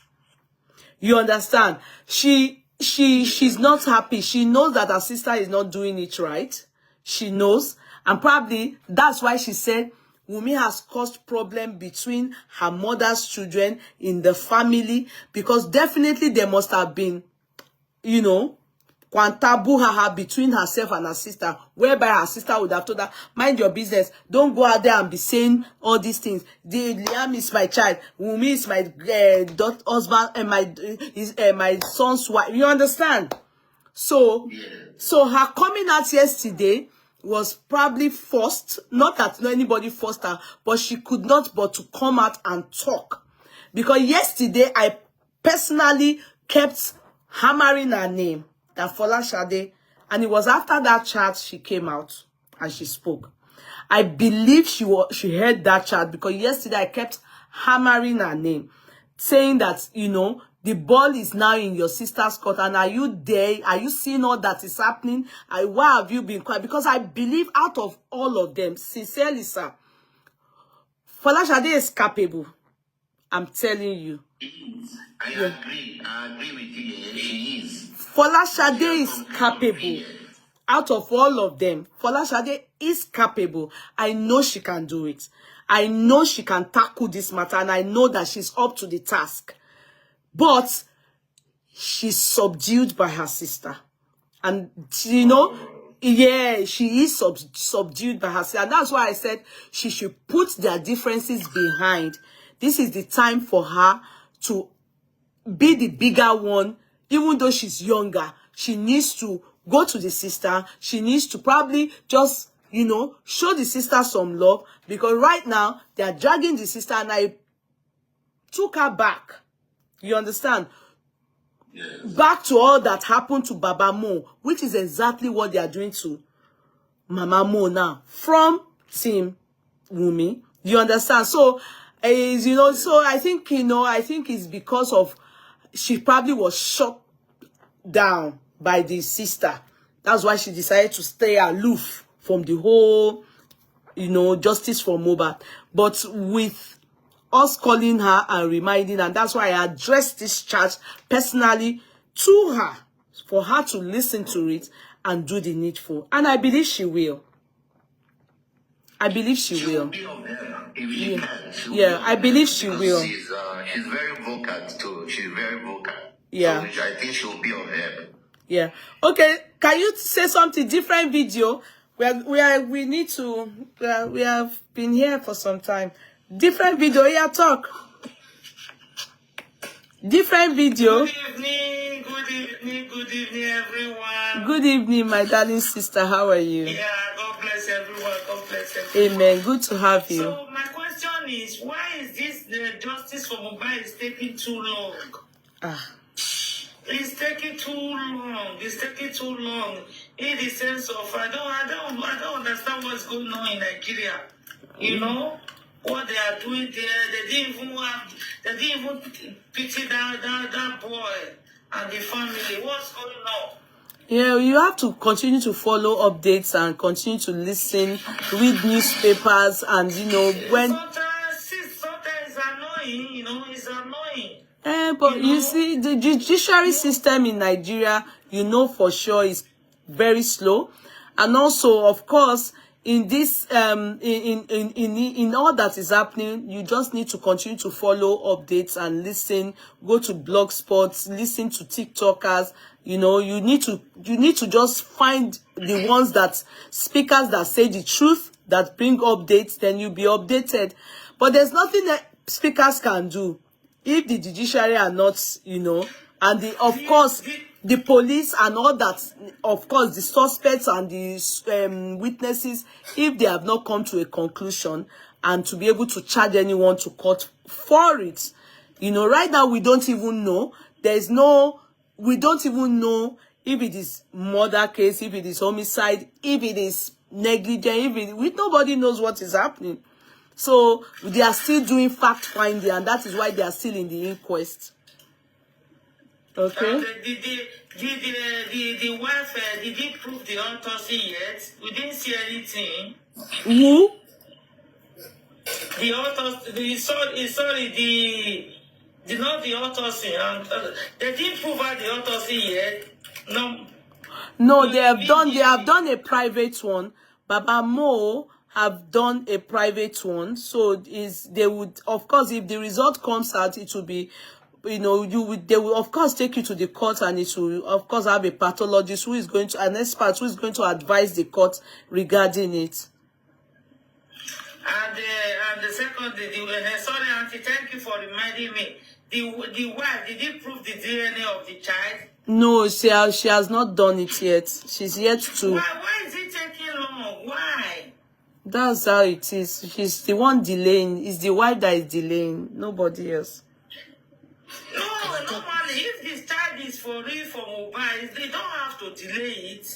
You understand? She's not happy. She knows that her sister is not doing it right. She knows. And probably that's why she said Wunmi has caused problem between her mother's children in the family, because definitely there must have been, Kwantabu between herself and her sister, whereby her sister would have told her, mind your business, don't go out there and be saying all these things. Liam is my child, Wunmi is my husband, and my son's wife. You understand? So her coming out yesterday was probably forced. Not that anybody forced her, but she could not but to come out and talk. Because yesterday, I personally kept hammering her name, that Folashade, and it was after that chat she came out and she spoke. I believe she heard that chat, because yesterday I kept hammering her name, saying that, the ball is now in your sister's court, and are you there? Are you seeing all that is happening? Why have you been quiet? Because I believe out of all of them, sincerely, sir, Folashade is capable. I'm telling you. I agree with you. She is. Folashade is capable. Out of all of them, Folashade is capable. I know she can do it. I know she can tackle this matter, and I know that she's up to the task. But she's subdued by her sister. And, you know, yeah, she is subdued by her sister. And that's why I said she should put their differences behind. This is the time for her to be the bigger one. Even though she's younger, she needs to go to the sister. She needs to probably just, you know, show the sister some love. Because right now, they are dragging the sister, and I took her back. You understand? Yes. Back to all that happened to Baba Mo, which is exactly what they are doing to Mama Mo now. From Team Wumi. You understand? So, you know, so I think, you know, I think it's because of she probably was shut down by the sister. That's why she decided to stay aloof from the whole, you know, justice for Mohbad. But with us calling her and reminding her, and that's why I addressed this charge personally to her, for her to listen to it and do the needful. And I believe she will. I believe she will. Yeah, I believe she will. She's very vocal too. She's very vocal. Yeah. So I think she'll be of help. Yeah. Okay. Can you say something different video? We need to. We have been here for some time. Different video. Yeah, talk. Different video. Good evening. Good evening. Good evening, everyone. Good evening, my darling sister. How are you? Yeah. God bless everyone. God bless everyone. Amen. Good to have you. So my question is, why is this the justice for Mohbad is taking too long? It's taking too long. It's taking too long. In the sense of I don't understand what's going on in Nigeria. You know what they are doing there. They didn't even pity that boy and the family. What's going on? Yeah, you have to continue to follow updates and continue to listen, read newspapers, and you know when. Sometimes it's annoying. You know, it's annoying. But you see, the judiciary system in Nigeria, you know for sure, is very slow. And also, of course, in this, in all that is happening, you just need to continue to follow updates and listen, go to blog spots, listen to TikTokers. You know, you need to just find the ones that, speakers that say the truth, that bring updates, then you'll be updated. But there's nothing that speakers can do if the judiciary are not, you know, and of course, the police and all that, of course, the suspects and the witnesses, if they have not come to a conclusion and to be able to charge anyone to court for it. You know, right now, we don't even know. We don't even know if it is murder case, if it is homicide, if it is negligent, nobody knows what is happening. So they are still doing fact finding, and that is why they are still in the inquest. Okay. The wife, did he prove the autopsy yet? We didn't see anything. Who? The autopsy. Not the autopsy. They didn't prove out the autopsy yet. No, they have done a private one. Baba Mo have done a private one, so they would, of course, if the result comes out, it will be, you know, they will of course take you to the court, and it will of course have a pathologist who is going to, an expert who is going to advise the court regarding it. And the second, sorry, Auntie, thank you for reminding me. The wife, did he prove the DNA of the child? No, she has not done it yet. She's yet to. Why is it taking long? Why? That's how it is. She's the one delaying. It's the wife that is delaying. Nobody else. No, normally, if this child is for real for Mohbad, they don't have to delay it.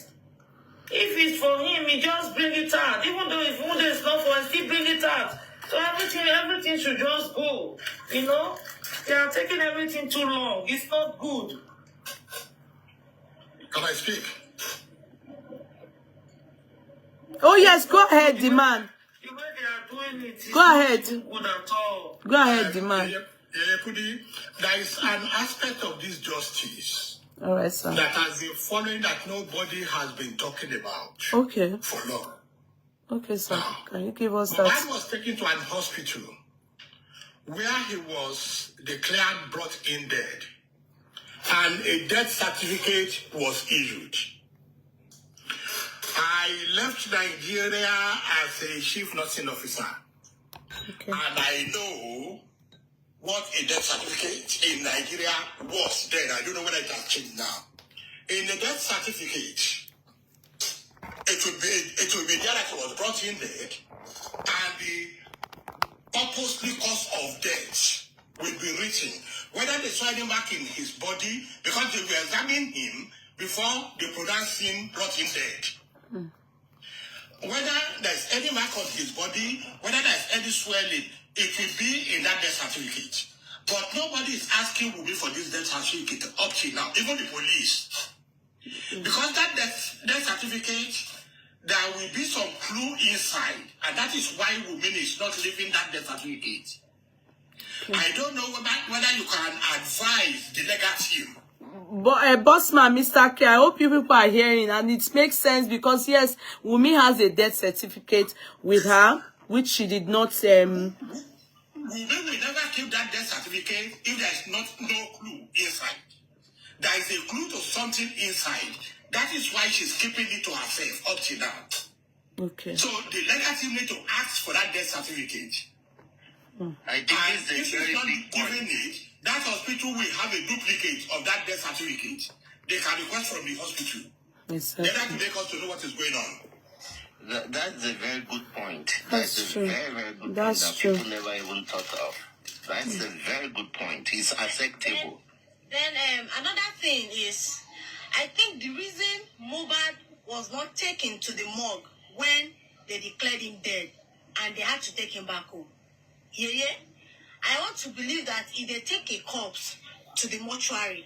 If it's for him, he just bring it out. Even though it's not for us, still bring it out. So everything should just go. You know? They are taking everything too long. It's not good. Can I speak? Oh yes, go ahead, the man. The way they are doing it. It's Go ahead. not good at all. Go ahead, the man. There is an aspect of this justice All right, sir. that has been following that nobody has been talking about Okay. for long. Okay, sir. Can you give us Man that? was taken to an hospital where he was declared brought in dead, and a death certificate was issued. I left Nigeria as a chief nursing officer, Okay. and I know what a death certificate in Nigeria was then. I don't know whether it has changed now. In the death certificate, it will be there that he was brought in dead, and the purposely cause of death will be written. Whether they saw him back in his body, because they will examine him before they pronounce him brought in dead. Whether there's any mark on his body, whether there's any swelling, it will be in that death certificate. But nobody is asking Wumi for this death certificate up till now, even the police. Because that death certificate, there will be some clue inside, and that is why Wumi is not leaving that death certificate. I don't know whether you can advise the legal team. But Bossman, Mr. K, I hope you people are hearing, and it makes sense because yes, Wumi has a death certificate with her, which she did not. Wumi will never keep that death certificate if there is no clue inside. There is a clue to something inside. That is why she's keeping it to herself up to now. Okay. So the legal team need to ask for that death certificate. I think And this is a if very it's not big given point. it, that hospital will have a duplicate of that death certificate. They can request from the hospital. Exactly. They have to make us to know what is going on. That's a very good point. That's true. A very, very good That's point that true. people never even thought of. That's a very good point. It's acceptable. Then another thing is, I think the reason Mohbad was not taken to the morgue when they declared him dead and they had to take him back home. Yeah. I want to believe that if they take a corpse to the mortuary,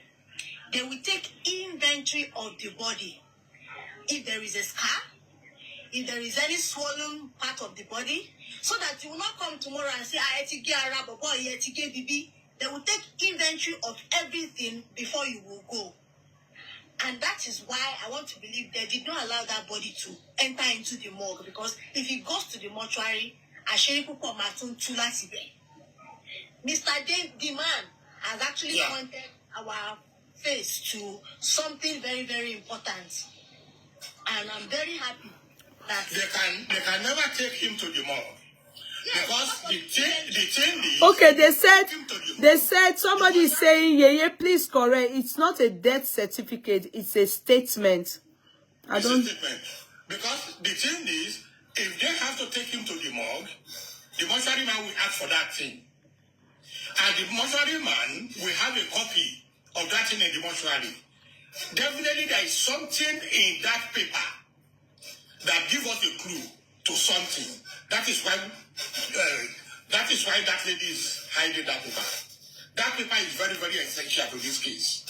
they will take inventory of the body. If there is a scar, if there is any swollen part of the body, so that you will not come tomorrow and say, they will take inventory of everything before you will go. And that is why I want to believe they did not allow that body to enter into the morgue, because if it goes to the mortuary, Mr. Dave, the man, has actually pointed our face to something very, very important. And I'm very happy that They can never take him to the morgue. Because the thing is, Okay, they said somebody is saying, yeah, please correct. It's not a death certificate, it's a statement. I don't. Statement. Because the thing is, if they have to take him to the morgue, the mortuary man will ask for that thing. And the mortuary man will have a copy of that thing in the mortuary. Definitely there is something in that paper that gives us a clue to something. That is why that lady is hiding that paper. That paper is very, very essential to this case.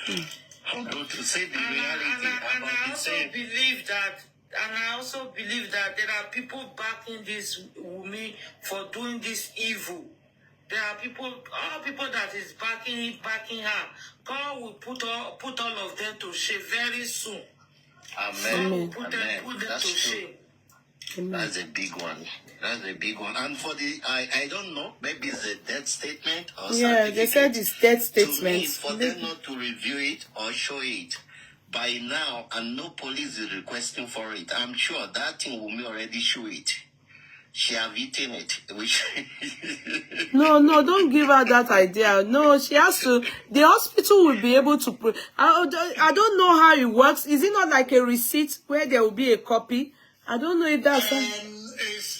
To say the And reality I about the also same. believe that, there are people backing this Wumi for doing this evil. There are people that is backing her. God will put all of them to shame very soon. Amen. Put them That's to true. shame. That's a big one. That's a big one. And for the, I don't know, maybe it's a death statement or something. Yeah, they said it's death To me, statement. for them not to review it or show it by now, and no police is requesting for it, I'm sure that thing will already show it. She have eaten it. Which No, don't give her that idea. No, she has to. The hospital will be able to. I don't know how it works. Is it not like a receipt where there will be a copy? I don't know if that's.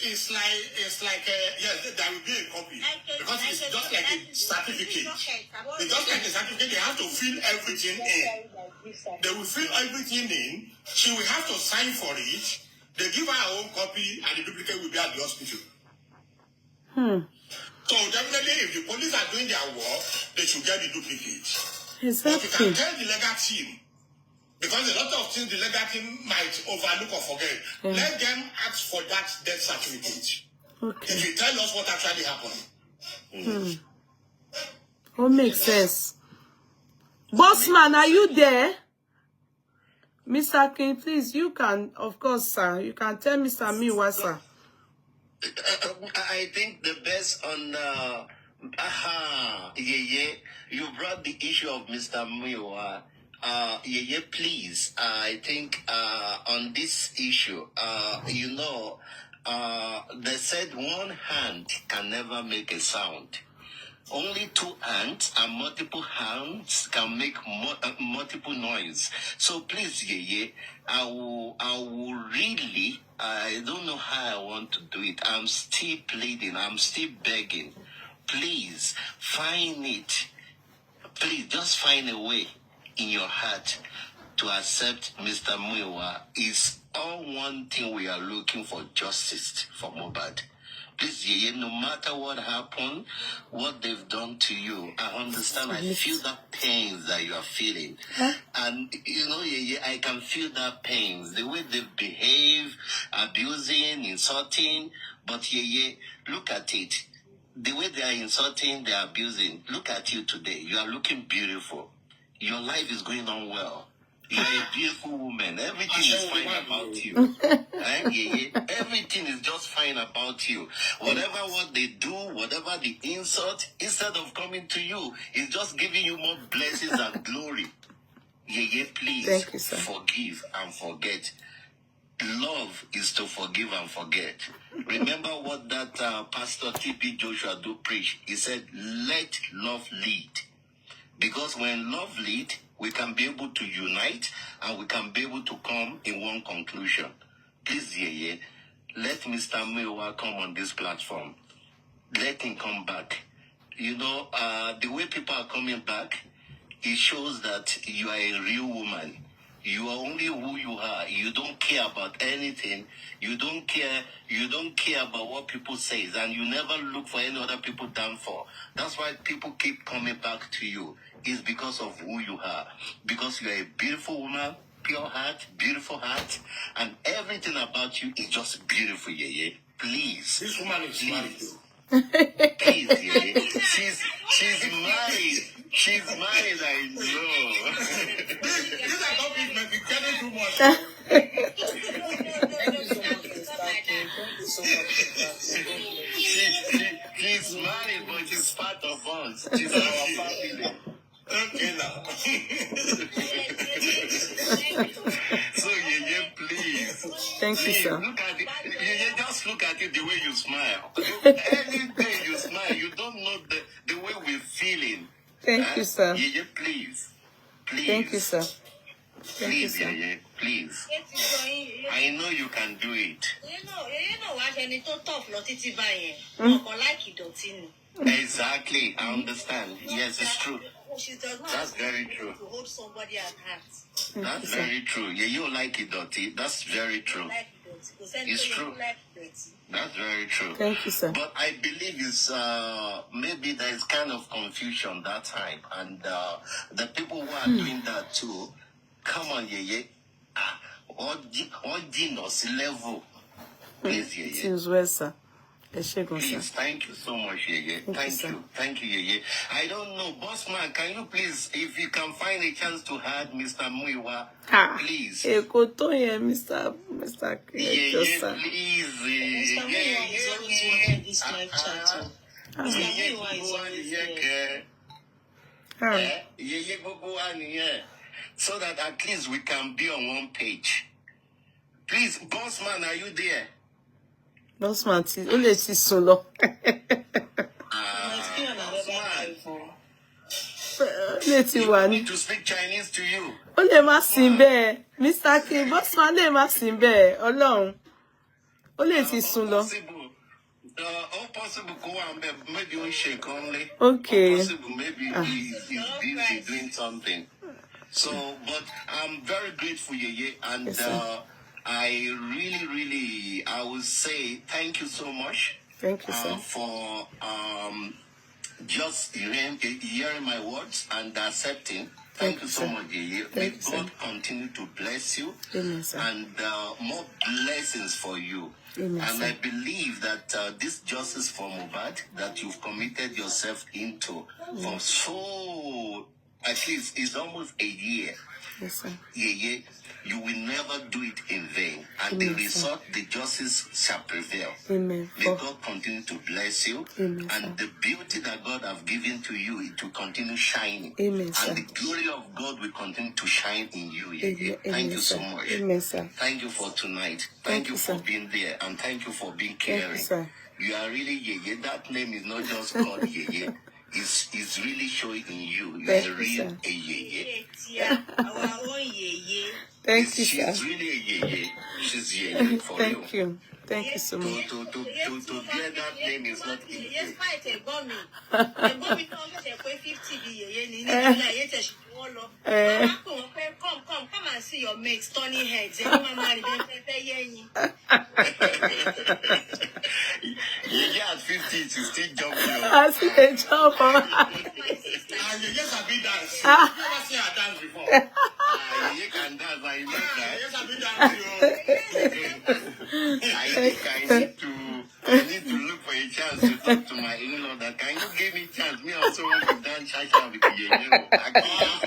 It's like yes, there will be a copy because it's just like a certificate. It's just like a certificate. They have to fill everything in. They will fill everything in. She will have to sign for it. They give her her own copy, and the duplicate will be at the hospital. So definitely, if the police are doing their work, they should get the duplicate. Exactly. But you can tell the legal team Because a lot of things the legal team might overlook or forget. Let them ask for that death certificate. Okay. If you tell us what actually happened. What makes sense? Bossman, are you there? Mr. King, please, you can, of course, sir. You can tell Mr. Miwa, sir. I think the best on you brought the issue of Mr. Miwa. Please. I think on this issue, they said one hand can never make a sound. Only two hands and multiple hands can make multiple noise. So please, I will really, I don't know how I want to do it. I'm still pleading, I'm still begging. Please, find it. Please, just find a way in your heart to accept Mr. Muiwa. It's all one thing we are looking for, justice for Mohbad. Please, no matter what happened, what they've done to you, I understand. I feel that pain that you are feeling. And, I can feel that pain. The way they behave, abusing, insulting. But, look at it. The way they are insulting, they are abusing. Look at you today. You are looking beautiful. Your life is going on well. You're a beautiful woman. Everything is fine about you. Everything is just fine about you. Whatever what they do, whatever the insult, instead of coming to you, it's just giving you more blessings and glory. Please. Thank you, sir. Forgive and forget. Love is to forgive and forget. Remember what that Pastor T.P. Joshua do preach. He said, let love lead. Because when love lead, we can be able to unite and we can be able to come in one conclusion. Please, let Mr. Miwa come on this platform. Let him come back. The way people are coming back, it shows that you are a real woman. You are only who you are. You don't care about anything. You don't care about what people say. And you never look for any other people down for. That's why people keep coming back to you. It's because of who you are. Because you are a beautiful woman, pure heart, beautiful heart. And everything about you is just beautiful, Please. This woman is married. Please, She's married. She's married, I know. This is not business. It's getting too much. She's married, but she's part of us. She's our family. Okay, now. So, please. Thank you, sir. Look at it. Just look at it the way you smile. Any day you smile, you don't know the way we're feeling. Thank you, sir. Please. Thank you, sir. Thank you, Please, sir. please. I know you can do it. Exactly, I understand. Yes, it's true. That's very true. To hold somebody at heart. That's very true. You like it, Dottie. That's very true. It's true. That's very true. Thank you, sir. But I believe it's maybe there is kind of confusion that time, and the people who are doing that too. Come on, Ordinous level. Please, Seems well, sir. Please, thank you so much, Thank you, I don't know, Bossman, can you please, if you can find a chance to add Mr. Muiwa, please. Mr. Please. Mr. Muiwa is always wanting this live chat. Mr. Muiwa is always there. So that at least we can be on one page. Please, Bossman, are you there? Bossman, only see solo. Let's see one. To speak Chinese to you. Only Masimbe, Mr. King, Bossman, only Masimbe, alone. Only see solo. All possible go and maybe we shake only. Okay. All possible, maybe he's busy doing something. So, but I'm very grateful, and yes, I really, I will say thank you so much. Thank you, sir. For just hearing my words and accepting. Thank you so much, Yeye. May God continue to bless you. Amen, sir. And more blessings for you. Amen, and sir. I believe that this justice for Mohbad that you've committed yourself into for so, at least it's almost a year. Yes, sir. Yeye, you will never do it in vain. And Amen, the result, the justice shall prevail. Amen. May God continue to bless you. Amen, and sir. the beauty that God have given to you, it will continue shining. Amen, sir. And the glory of God will continue to shine in you. Yeye. Amen, Thank you sir. so much. Amen, sir. Thank you for tonight. Thank Thank you you, for sir. being there. And thank you for being Thank caring. you, sir. You are really Yeye. That name is not just called Yeye. It's really showing in you. You Thank are you, real sir. a Yeye. Our own Yeye. Thank you, She's sir. really a Yeye. She's Yeye for real. Thank you. Thank you so much. To bear that name is not easy. Yes, fight a gummy. A gummy comes at 50 Yeye. Come and see your mates turning heads. Yeye at 50 is still jumping. I see a job. And you just have been dance. You never seen her dance before. Yeye can dance, but you know that. Yes, I've been dancing. I need to look for a chance to talk to my in-law that can you give me a chance? Me also want to dance cha-cha with Yeye. I can't dance.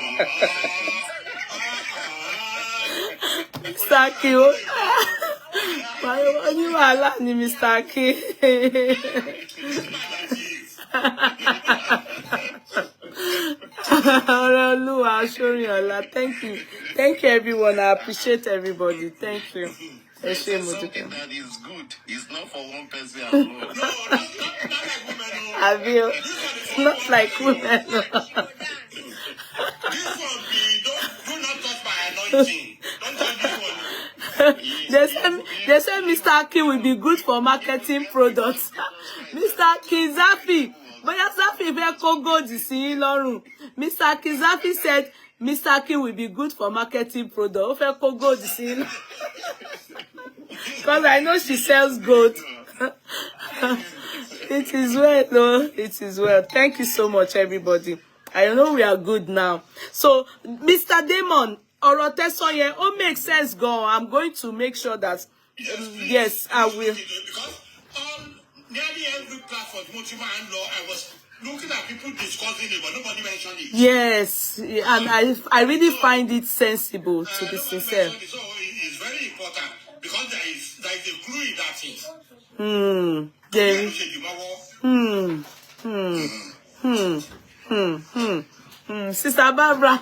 Mr. Q. You are laughing, Mr. Q. Thank you. Thank you, everyone. I appreciate everybody. Thank you. It's something that is good. It's not for one person alone. No, not like women. I feel it's not like women. This one be do not touch my anointing. Don't touch this one. They say Mr. King will be good for marketing products. Mr. Kizafi, but Zafi fẹ́ kó gold sí lọ́rùn. Mr. Kizafi said Mr. King will be good for marketing products. Ó fẹ́ kó gold sí lọ́rùn. Because I know she sells gold. It is well, no? It is well. Thank you so much, everybody. I know we are good now. So, Mr. Damon, ọ̀rọ̀ tẹ́sán yẹn, ó make sense gan. I'm going to make sure that, yes, I will. Because nearly every platform, I was looking at people discussing it, but nobody mentioned it. Yes, and I really find it sensible to be sincere. So it's very important because there is a clue in that thing. Sister Barbara,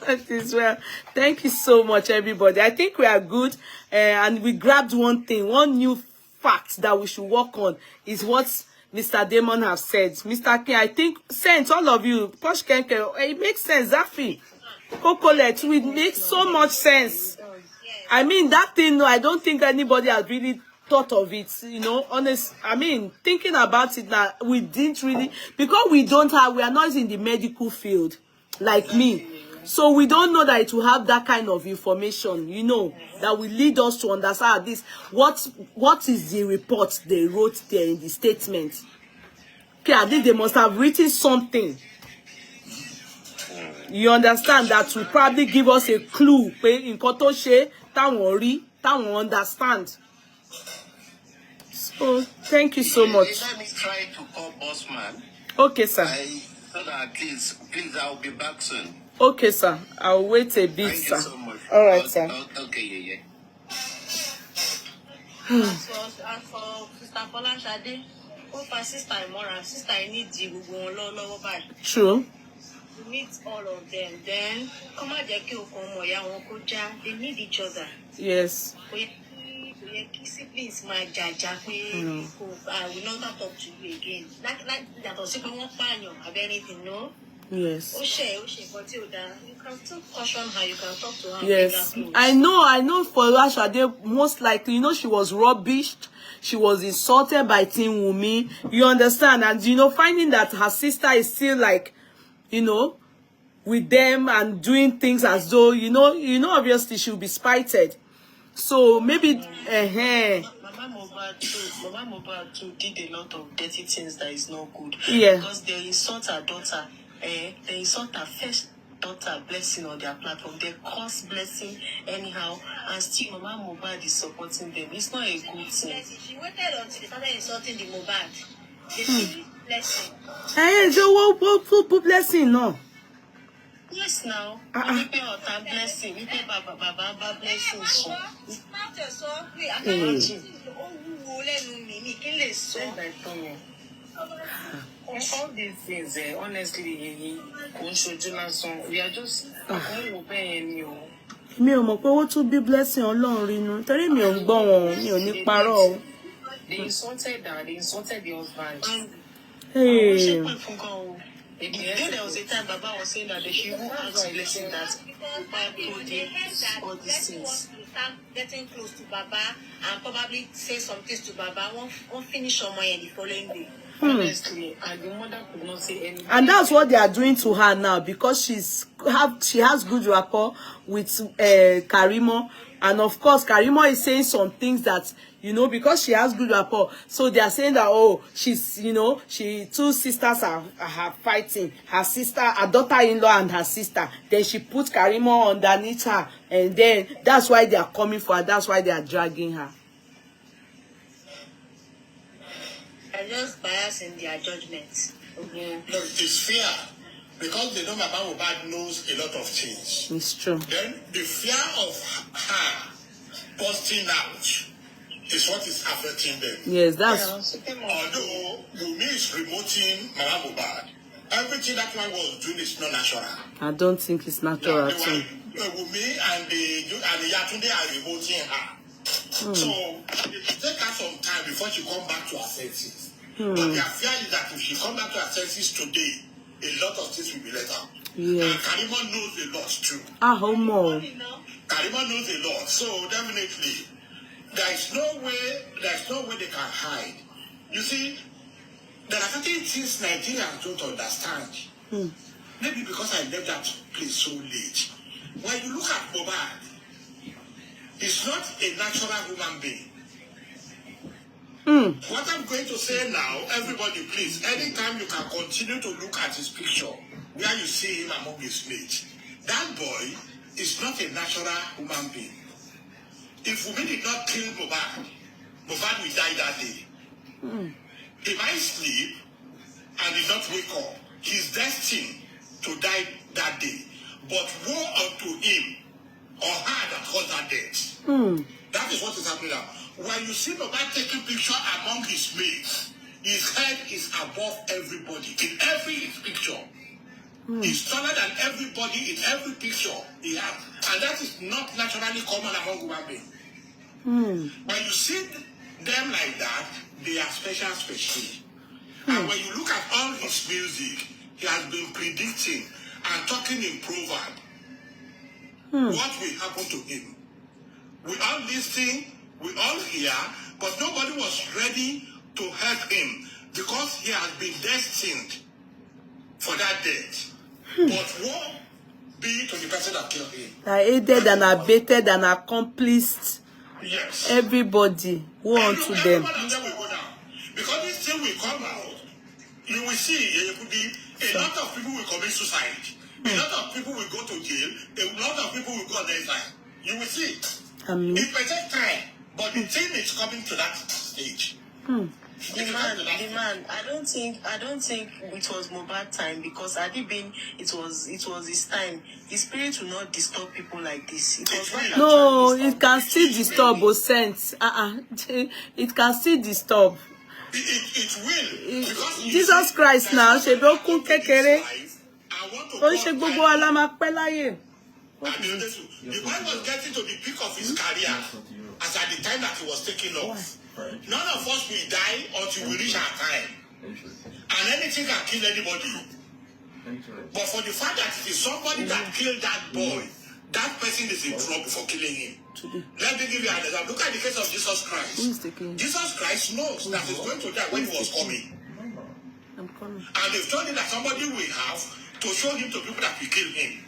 that is well. Thank you so much, everybody. I think we are good, and we grabbed one thing, one new fact that we should work on is what Mr. Damon have said. Mr. King, I think, sense, all of you, Posh Kenke, it makes sense. Zafi, Cocolet, it makes so much sense. I mean, that thing, no, I don't think anybody has really thought of it, you know, honest. I mean, thinking about it now, we didn't really, because we are not in the medical field, like me. So we don't know that it will have that kind of information, you know, that will lead us to understand this. What is the report they wrote there in the statement? Okay, I think they must have written something. You understand that will probably give us a clue. In Kotoshe, Tawon understand. So thank you so much. Let me try to call Bossman. Okay, sir. So that please, I'll be back soon. Okay, sir. I'll wait a bit, Thank sir. You so much. All right, sir. Okay, yeah. As for Sister Folashade, sister Imora, sister I need you by. True. To meet all of them, then come out they need each other. Yes. Siblings my jaja I will not talk to you again. That was if won't find you have anything, no? Yes. But you can still caution her, you can talk to her. Yes. I know for Folashade, most likely, you know, she was rubbished. She was insulted by Team Wumi. You understand? And, you know, finding that her sister is still like, you know, with them and doing things as though, you know, obviously she'll be spited. So maybe, Mama Mohbad too did a lot of dirty things that is not good. Yeah. Because they insult her daughter, they insult her daughter Blessing on their platform. They cause Blessing anyhow, and still Mama Mohbad is supporting them. It's not a good thing. She waited until they started insulting the Mohbad. They see Blessing. Hey, so what Blessing no? Yes, now. We pay our time Blessing. We pay Baba Blessing. So. All these things, honestly, we are just mi ò mọ̀ pé ó tún bí Blessing Ọlọ́run rínú torí mi ò ń gbọ́ wọn mi ò ní parọ́ o. They insulted her, they insulted the husband. Hey. There was a time Baba was saying that they should ask Blessing that all these things. Start getting close to Baba and probably say some things to Baba. Won't finish on my the following day. Honestly, and the mother could not say anything. And that's what they are doing to her now because she has good rapport with Karimo, and of course Karimo is saying some things that because she has good rapport, so they are saying that she's she two sisters are fighting, her daughter-in-law and her sister, then she put Karimo underneath her, and then that's why they are coming for her, that's why they are dragging her. They're just biased in their judgments. No, it is fear. Because they know Mama Mohbad knows a lot of things. It's true. Then the fear of her busting out is what is affecting them. Yes, that's... Although Wunmi is remoting Mama Mohbad, everything that one was doing is not natural. I don't think it's natural at all. Wunmi and the Yatunde are remoting her. So it will take her some time before she comes back to her senses. But their fear is that if she comes back to her senses today, a lot of things will be let out. Yeah. And Karimo knows a lot too. Homo. Karimo knows a lot. So definitely, there's no way they can hide. You see, there are certain things Nigerians don't understand. Maybe because I left that place so late. When you look at Mohbad, he's not a natural human being. What I'm going to say now, everybody please, anytime you can continue to look at his picture, where you see him among his mates, that boy is not a natural human being. If Wunmi did not kill Mohbad, Mohbad will die that day. He might sleep and did not wake up. He's destined to die that day. But woe unto him or her that caused that death. That is what is happening now. When you see Mohbad taking picture among his mates, his head is above everybody. In every picture, he's taller than everybody in every picture he has. And that is not naturally common among human beings. When you see them like that, they are special. And when you look at all his music, he has been predicting and talking in proverb what will happen to him. We all listen, we all hear, but nobody was ready to help him because he has been destined for that death. But woe be to the person that killed him. I aided and abetted and accomplished. Yes. Everybody. Woe unto them. Everyone of them will go down. Because this thing will come out, you will see there could be a lot of people will commit suicide. A lot of people will go to jail. A lot of people will go on the inside. You will see. It may take time, but the thing is coming to that stage. The man. I don't think it was Mohbad time because had it been, it was his time. The spirit will not disturb people like this. It was no, it can still disturb both sense. It can still disturb. It will. Because Jesus Christ now, she broke kekere. Oh, she gbogbo ala ma pẹ́ láyé. The boy was getting to the peak of his career as at the time that he was taking off. None of us will die until we reach our time. And anything can kill anybody. But for the fact that it is somebody that killed that boy, that person is in trouble for killing him. Let me give you an example. Look at the case of Jesus Christ. Jesus Christ knows that he's going to die when he was coming. I'm coming. And they've told him that somebody will have to show him to people that will kill him.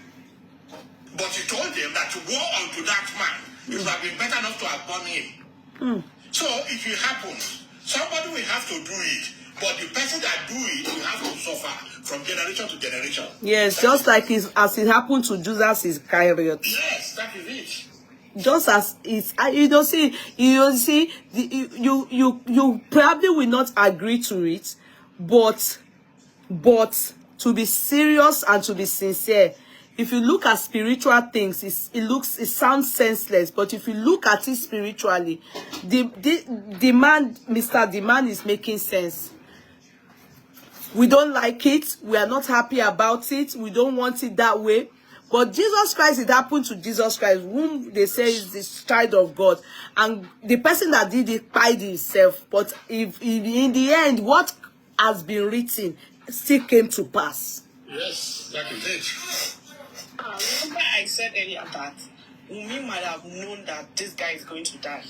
But he told them that to woe unto that man, it would have been better not to have born him. So it will happen. Somebody will have to do it, but the person that do it will have to suffer. suffer from generation to generation. Yes, that just like as it happened to Judas Iscariot. Yes, that is it. Just as it's, you probably will not agree to it, but to be serious and to be sincere, if you look at spiritual things, it sounds senseless, but if you look at it spiritually, the man, Mr. Demand, is making sense. We don't like it. We are not happy about it. We don't want it that way. But Jesus Christ, it happened to Jesus Christ, whom they say is the child of God. And the person that did it died himself. But if in the end, what has been written still came to pass. Yes, that is it. Remember I said earlier that Wunmi might have known that this guy is going to die.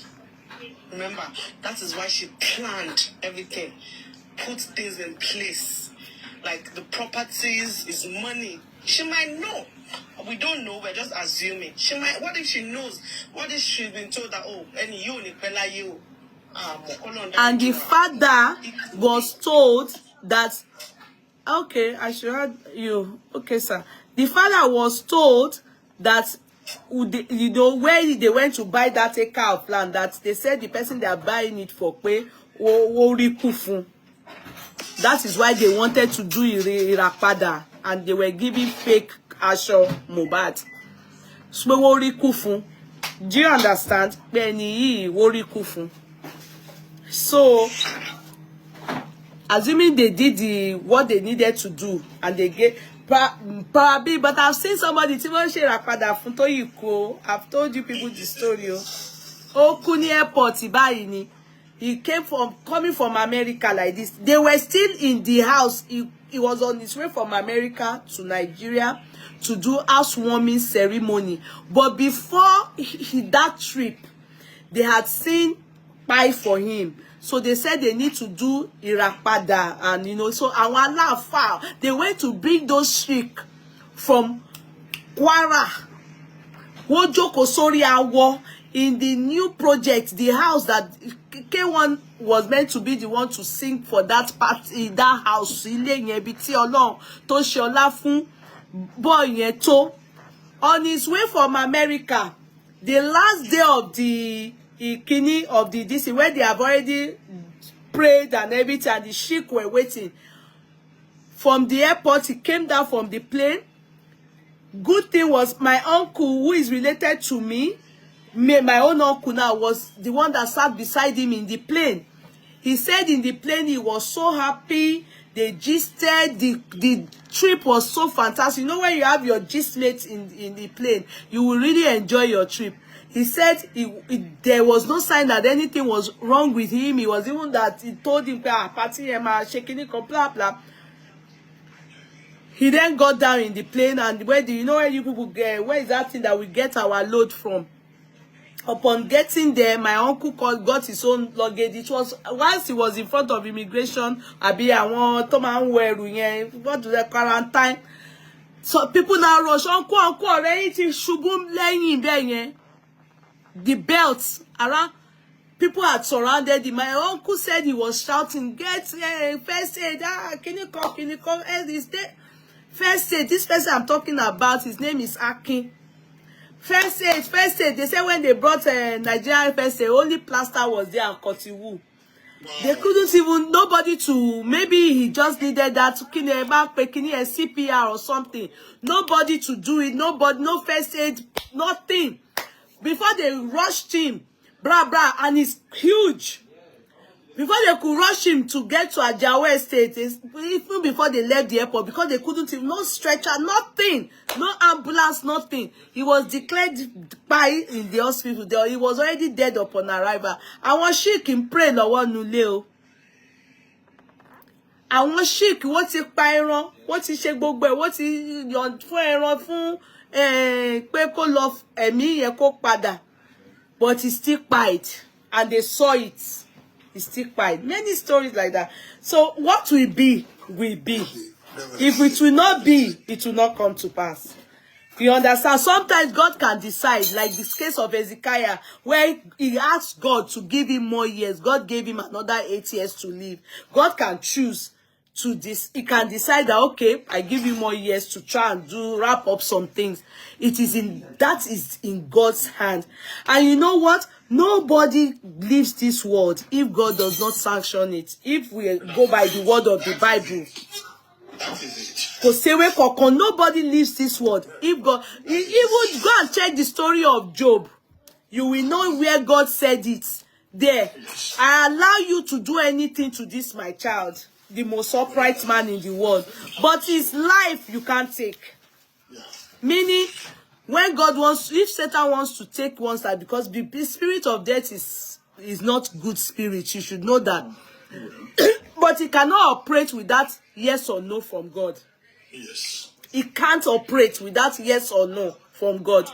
Remember, that is why she planned everything, put things in place. Like the properties, his money. She might know. We don't know, we're just assuming. She might, what if she knows? What if she's been told that, oh, any you, Nipela, you. And the father was told that, okay, I should have you. Okay, sir. The father was told that, you know, where they went to buy that acre of land, that they said the person they are buying it for pay, that is why they wanted to do Irapada, and they were giving fake Asho Mohbad. Do you understand? So, assuming they did what they needed to do, and they get probably, but I've seen somebody I've told you people the story. Oh, Kuni Airport, he came coming from America like this. They were still in the house. He was on his way from America to Nigeria to do housewarming ceremony. But before that trip, they had seen pie for him. So they said they need to do Irapada, and you know, so our far they went to bring those sheik from Kwara. Wojoko Soriawo in the new project, the house that K1 was meant to be the one to sing for that party, that house. On his way from America, the last day of the kini of the DC, where they have already prayed and everything, and the sheik were waiting from the airport. He came down from the plane. Good thing was my uncle, who is related to me, my own uncle now, was the one that sat beside him in the plane. He said in the plane he was so happy. They gisted. The trip was so fantastic. You know, when you have your gist mates in the plane, you will really enjoy your trip. He said there was no sign that anything was wrong with him. He was even that he told him, party, shaking it, blah, blah. He then got down in the plane, and where do you know where you people get? Where is that thing that we get our load from? Upon getting there, my uncle got his own luggage. It was once he was in front of immigration. Go to the quarantine. So people now rush. Uncle, the belts around. People had surrounded him. My uncle said he was shouting, "Get first aid! Can you come? Can you come? Is there first aid?" This person I'm talking about, his name is Akin. First aid, first aid. They said when they brought Nigerian first aid, only plaster was there and cotton. They couldn't even, nobody to, maybe he just needed that to a CPR or something. Nobody to do it, nobody, no first aid, nothing. Before they rushed him, and it's huge. Before they could rush him to get to Ajawa Estate, even before they left the airport, because they couldn't even, no stretcher, nothing, no ambulance, nothing. He was declared by in the hospital. He was already dead upon arrival. I want sheik in pray lọ́wọ́ nuleo. I want sheik, what ti pa ẹran, what ti ṣe gbogbo ẹ̀, what ti yon fún ẹran fún pé kó lọ ẹ̀mí yẹn kó padà. But he still pied, and they saw it. He still quiet. Many stories like that. So what will be, will be. If it will not be, it will not come to pass. You understand? Sometimes God can decide, like this case of Hezekiah, where he asked God to give him more years. God gave him another 8 years to live. God can choose to this. He can decide that, okay, I give you more years to try and wrap up some things. That is in God's hand. And you know what? Nobody leaves this world if God does not sanction it. If we go by the word of the Bible. That is it. Because nobody leaves this world. If God, even go and check the story of Job, you will know where God said it. There, I allow you to do anything to this, my child, the most upright man in the world, but his life you can't take. Meaning, when God wants, if Satan wants to take one's life, because the spirit of death is not good spirit, you should know that. But he cannot operate with that yes or no from God. Yes. He can't operate with that yes or no from God.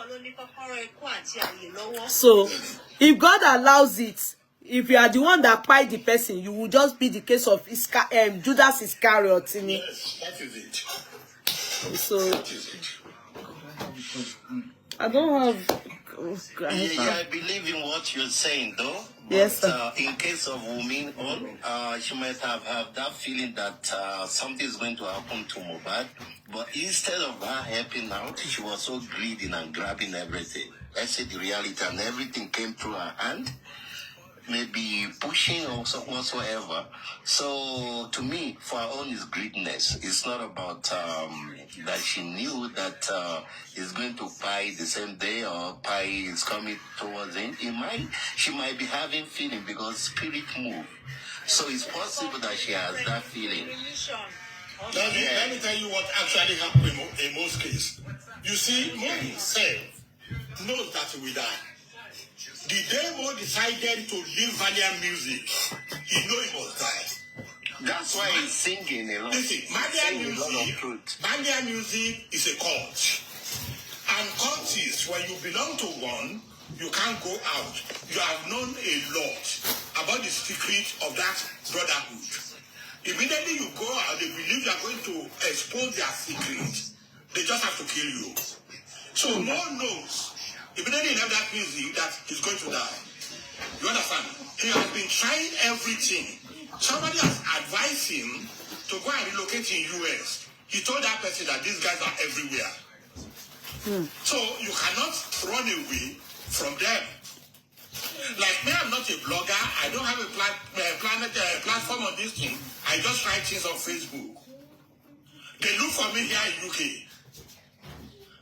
So, if God allows it, if you are the one that pied the person, you will just be the case of Judas Iscariot. Yes, that is it. So, That is it. I don't have... I believe in what you're saying, though. But, yes, sir. In case of women, she might have that feeling that something is going to happen to Mohbad. But instead of her helping out, she was so greedy and grabbing everything. Let's say the reality, and everything came through her hand. Maybe pushing or whatsoever. So to me, for her own is greediness. It's not about that she knew that it's going to pie the same day or pie is coming towards him. She might be having feeling because spirit move. So it's possible that she has that feeling. Let me tell you what actually happened in most cases. You see, Mo himself knows that he will die. The day Mo decided to leave Valiant music, he knew he must die. That's why he's singing a lot. Listen, Valiant music is a cult. And cultists, when you belong to one, you can't go out. You have known a lot about the secret of that brotherhood. Immediately you go out, they believe you are going to expose their secret. They just have to kill you. So Mo knows. Immediately he left that music that he's going to die. You understand? He has been trying everything. Somebody has advised him to go and relocate in US. He told that person that these guys are everywhere. So you cannot run away from them. Like me, I'm not a blogger. I don't have a platform on this thing. I just write things on Facebook. They look for me here in UK.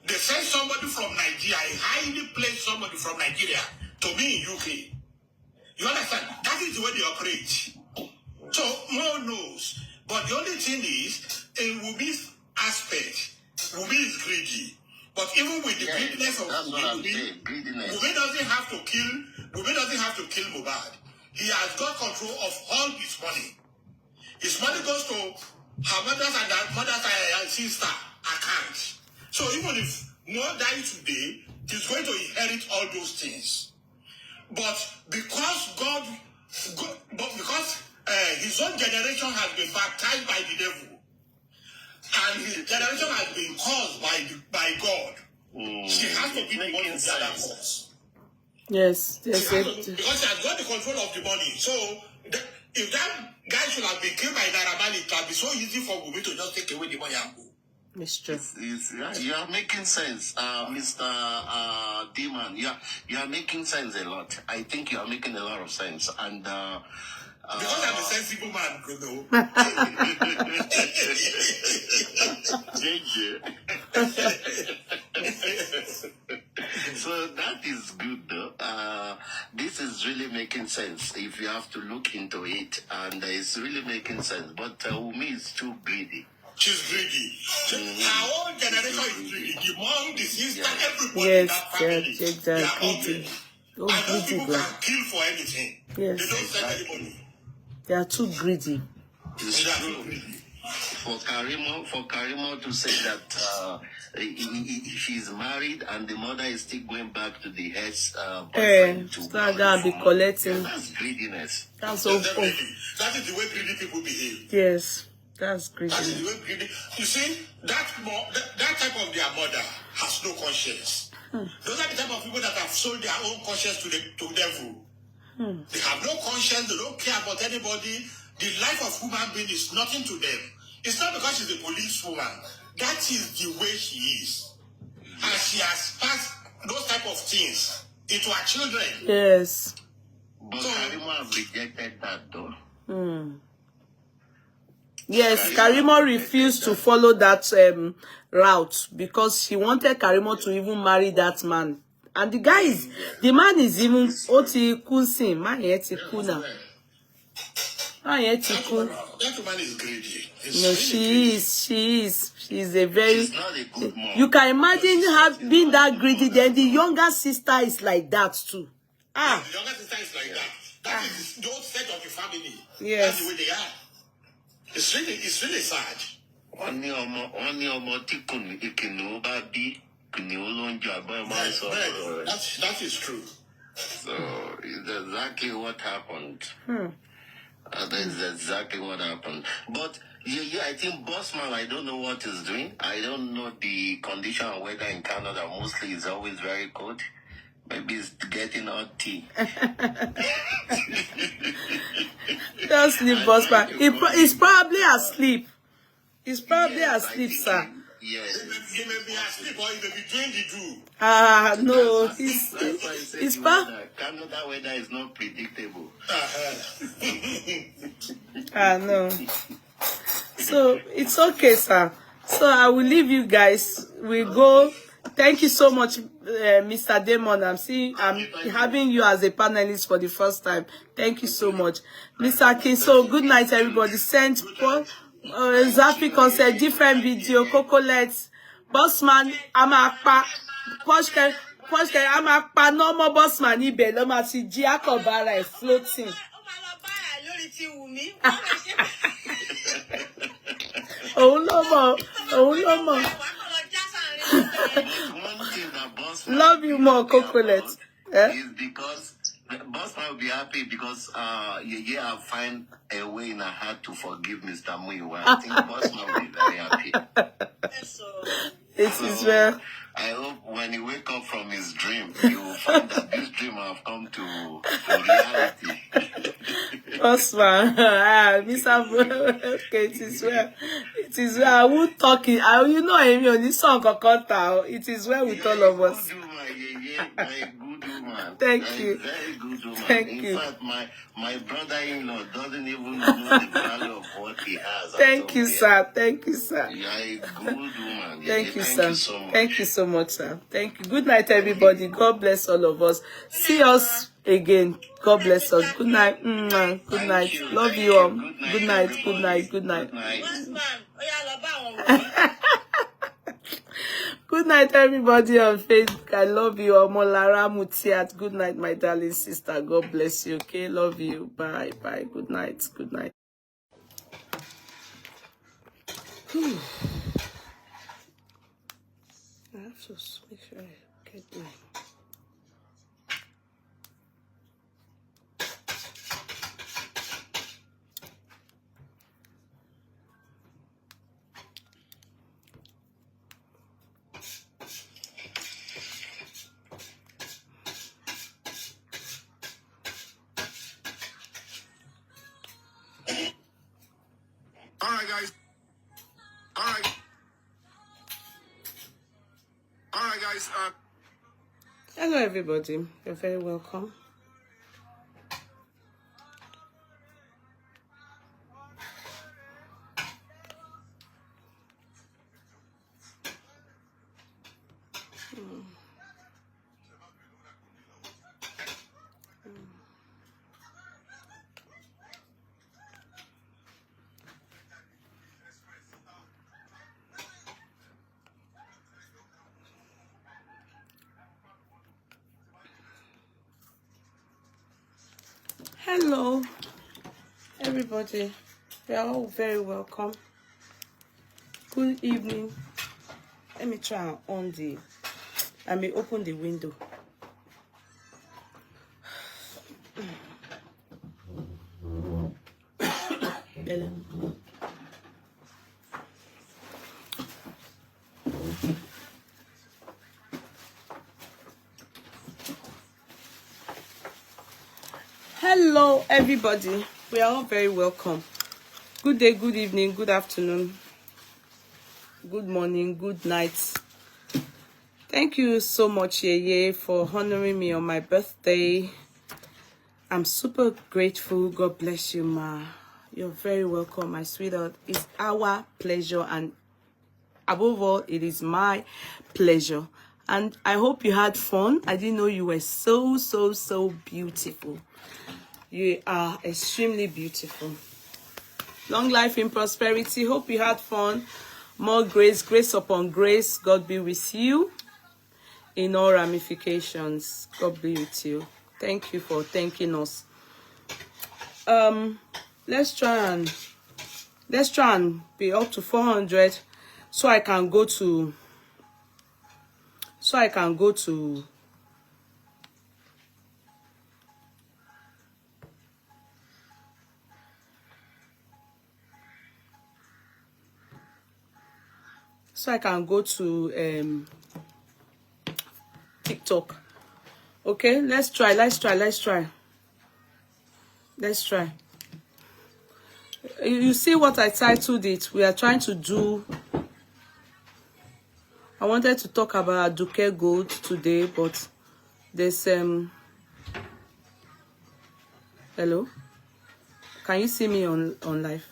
They send somebody from Nigeria, a highly placed somebody from Nigeria, to me in UK. You understand? That is the way they operate. So, Mo knows. But the only thing is, in Wubi's aspect, Wubi is greedy. But even with the greediness of Wubi doesn't have to kill Mohbad. He has got control of all his money. His money goes to her mother's and her mother's sister account. So even if Mo dies today, he's going to inherit all those things. But because his own generation has been baptized by the devil, and his generation has been caused by God, she has to be the one who got that cause. Yes. Because she has got the control of the money. So if that guy should have been killed by Naira Marley, it would be so easy for Wunmi to just take away the money and go. It's true. You are making sense, Mr. Demon. You are making sense a lot. I think you are making a lot of sense. And because I'm a sensible man, you know. So that is good, though. This is really making sense if you have to look into it, and it's really making sense. But Wunmi is too greedy. She's greedy. Her own generation is greedy. The mom, the sister, everybody in that family, they are all greedy. And those people can kill for anything. Yes. They don't send any money. They are too greedy. It's true. For Karimo to say that she's married and the mother is still going back to the boyfriend to be collecting. That's greediness. That's all. That is the way greedy people behave. Yes, that's greedy. That is the way greedy. You see, that type of their mother has no conscience. Those are the type of people that have sold their own conscience to the devil. They have no conscience. They don't care about anybody. The life of human being is nothing to them. It's not because she's a policewoman. That is the way she is. And she has passed those type of things into her children. Yes. But Karimo has rejected that though. Yes, Karimo refused to follow that route because she wanted Karimo to even marry that man. And the guy is, the man is even oti kusin. Man yeti kuna. Man yeti kun. That woman is greedy. No, she is. She's a very. She's not a good mom. You can imagine her being that greedy. Then the younger sister is like that too. Ah. The younger sister is like that. That is the old set of the family. Yes. That's the way they are. It's really sad. That is true. So it's exactly what happened. That is exactly what happened. But yeah, I think Bossman, I don't know what he's doing. I don't know the condition of weather in Canada. Mostly it's always very cold. Maybe it's getting hot tea. Just sleep, Bossman. He's probably asleep. He's probably asleep, sir. Yes. He may be asleep or he may be doing the do. No. It's Canada weather is not predictable. No. So it's okay, sir. So I will leave you guys. We go. Thank you so much, Mr. Damon. I'm having you as a panelist for the first time. Thank you so much, Mr. King. So good night, everybody. Send Zafi concert different video. Cocolets, Bossman, Amakpa, Poshke, Amakpa, no more Bossman. Ibe, no more si Giacobara is floating. Oh no more. Love you more, Cocolet. Is because Bossman will be happy because I'll find a way in her heart to forgive Mr. Muiwa. I think Bossman will be very happy. It is well. I hope when he wake up from his dream, he will find that this dream have come to reality. Bossman, Mr. Okay, it is well. It is well. I won't talk it. You know, I'm on this song. It is well with all of us. Thank you. Very good woman. Thank in you. fact, my brother-in-law doesn't even know the value of what he has. Thank you, sir. Thank you, sir. You are a good woman. Thank you, sir. So much. Thank you so much, sir. Thank you. Good night, everybody. God bless all of us. See us again. God bless us. Good night. Good night. Love you all. Good night. Good night. Good night. Good night, everybody on Facebook. I love you. Omolara Mutiat. Good night, my darling sister. God bless you. Okay, love you. Bye. Bye. Good night. Good night. I have to make sure I get my. All right, guys. Hello, everybody. You're very welcome. Hello, everybody. You're all very welcome. Good evening. Let me try and let me open the window. Hello, everybody. We are all very welcome. Good day, good evening, good afternoon, good morning, good night. Thank you so much, Yeye, for honoring me on my birthday. I'm super grateful. God bless you, ma. You're very welcome, my sweetheart. It's our pleasure, and above all, it is my pleasure. And I hope you had fun. I didn't know you were so beautiful. You are extremely beautiful. Long life and prosperity. Hope you had fun. More grace, grace upon grace. God be with you in all ramifications. God be with you. Thank you for thanking us. Let's try and be up to 400 so I can go to TikTok. Okay, let's try. You see what I titled it? We are trying to do. I wanted to talk about Aduke Gold today, but there's hello? Can you see me on live?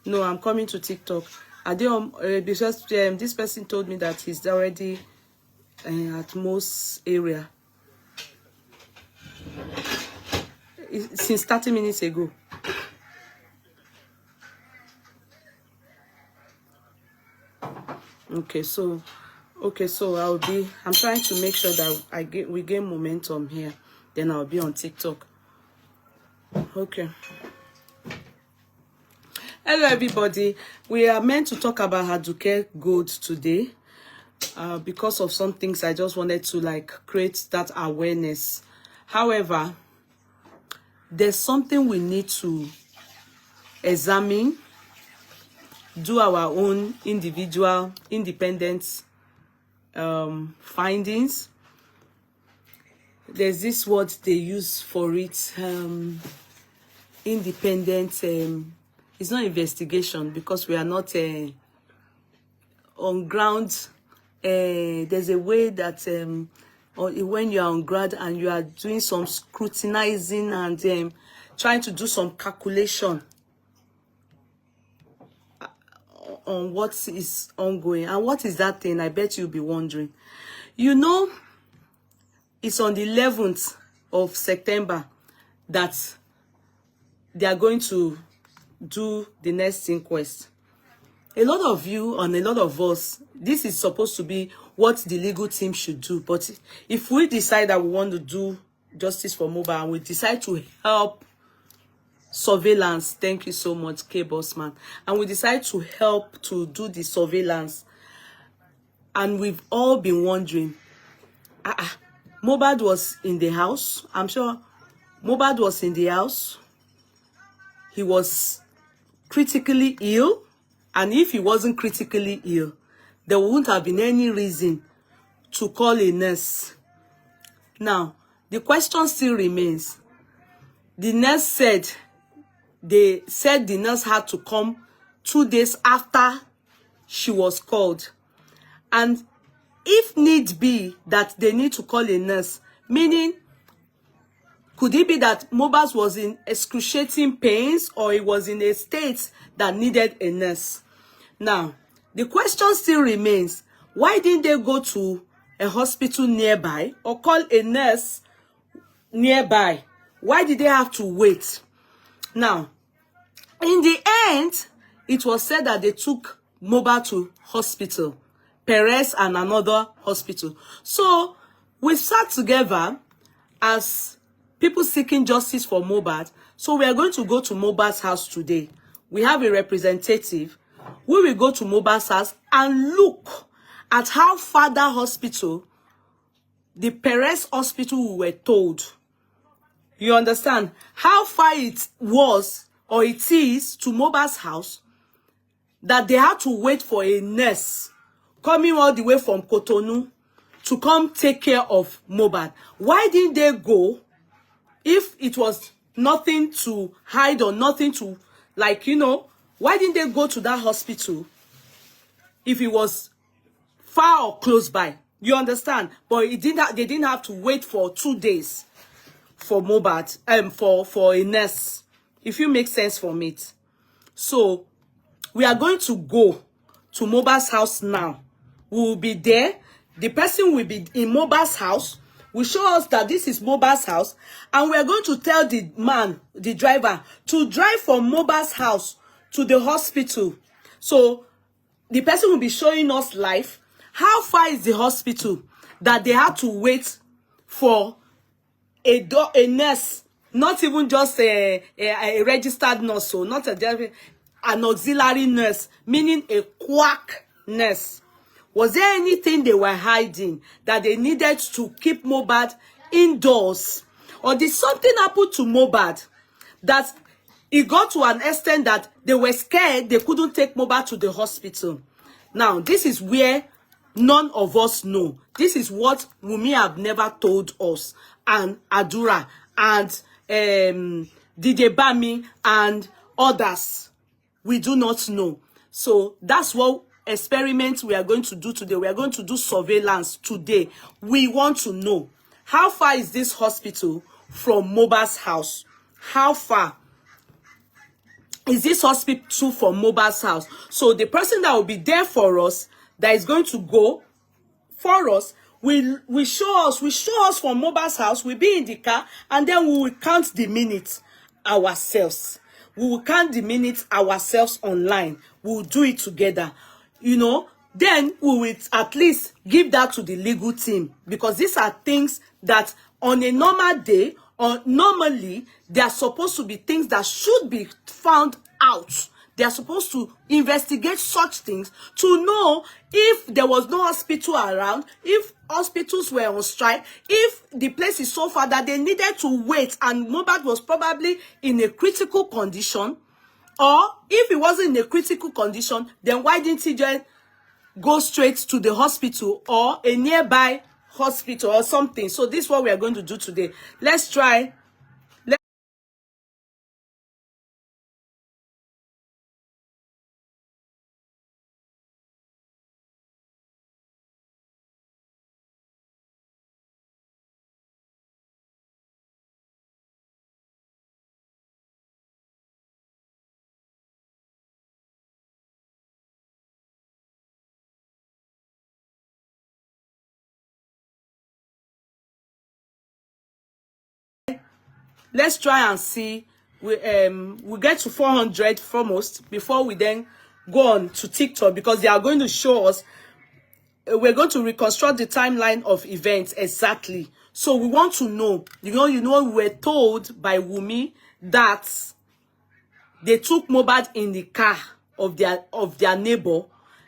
No, I'm coming to TikTok. Are they on, because this person told me that he's already at most area since 30 minutes ago. Okay, so I'm trying to make sure that we gain momentum here. Then I'll be on TikTok. Okay. Hello, everybody. We are meant to talk about Aduke Gold today. Because of some things, I just wanted to create that awareness. However, there's something we need to examine, do our own individual, independent findings. There's this word they use for it, independent. It's not investigation because we are not on ground. There's a way that when you are on ground and you are doing some scrutinizing and trying to do some calculation on what is ongoing. And what is that thing? I bet you'll be wondering. You know, it's on the 11th of September that they are going to do the next inquest. A lot of you and a lot of us, this is supposed to be what the legal team should do. But if we decide that we want to do justice for Mohbad and we decide to help surveillance, thank you so much, K Bossman, and we decide to help to do the surveillance, and we've all been wondering, Mohbad was in the house. I'm sure Mohbad was in the house. He was critically ill. And if he wasn't critically ill, there wouldn't have been any reason to call a nurse. Now, the question still remains. The nurse said, the nurse had to come 2 days after she was called. And if need be that they need to call a nurse, meaning, could it be that Mohbad was in excruciating pains or he was in a state that needed a nurse? Now, the question still remains, why didn't they go to a hospital nearby or call a nurse nearby? Why did they have to wait? Now, in the end, it was said that they took Mohbad to hospital, Perez and another hospital. So, we sat together as people seeking justice for Mohbad. So, we are going to go to Mohbad's house today. We have a representative. We will go to Mohbad's house and look at how far that hospital, the Perez hospital, we were told. You understand? How far it was or it is to Mohbad's house that they had to wait for a nurse coming all the way from Cotonou to come take care of Mohbad. Why didn't they go if it was nothing to hide or nothing to, like, you know, why didn't they go to that hospital if it was far or close by? You understand? But they didn't have to wait for 2 days for Mohbad, for a nurse. If you make sense from it. So we are going to go to Mohbad's house now. We will be there. The person will be in Mohbad's house. Will show us that this is Mohbad's house, and we are going to tell the man, the driver, to drive from Mohbad's house to the hospital. So the person will be showing us live how far is the hospital, that they had to wait for a nurse, not even just a registered nurse, so not an auxiliary nurse, meaning a quack nurse. Was there anything they were hiding that they needed to keep Mohbad indoors? Or did something happen to Mohbad that it got to an extent that they were scared they couldn't take Mohbad to the hospital? Now, this is where none of us know. This is what Wunmi have never told us, and Adura, and DJ Bami, and others. We do not know. So that's what experiment we are going to do today. We are going to do surveillance today. We want to know, how far is this hospital from Mohbad's house? How far is this hospital from Mohbad's house? So the person that will be there for us, that is going to go for us, will show us from Mohbad's house. We'll be in the car, and then we will count the minutes ourselves. We will count the minutes ourselves online. We will do it together. You know, then we will at least give that to the legal team, because these are things that on a normal day, or normally, they are supposed to be things that should be found out. They are supposed to investigate such things to know if there was no hospital around, if hospitals were on strike, if the place is so far that they needed to wait and Mohbad was probably in a critical condition, or if he wasn't in a critical condition, then why didn't he just go straight to the hospital or a nearby hospital or something? So this is what we are going to do today. Let's try. Let's try and see. We get to 400 foremost before we then go on to TikTok, because they are going to show us. We're going to reconstruct the timeline of events exactly. So we want to know. You know, we were told by Wunmi that they took Mohbad in the car of their neighbor.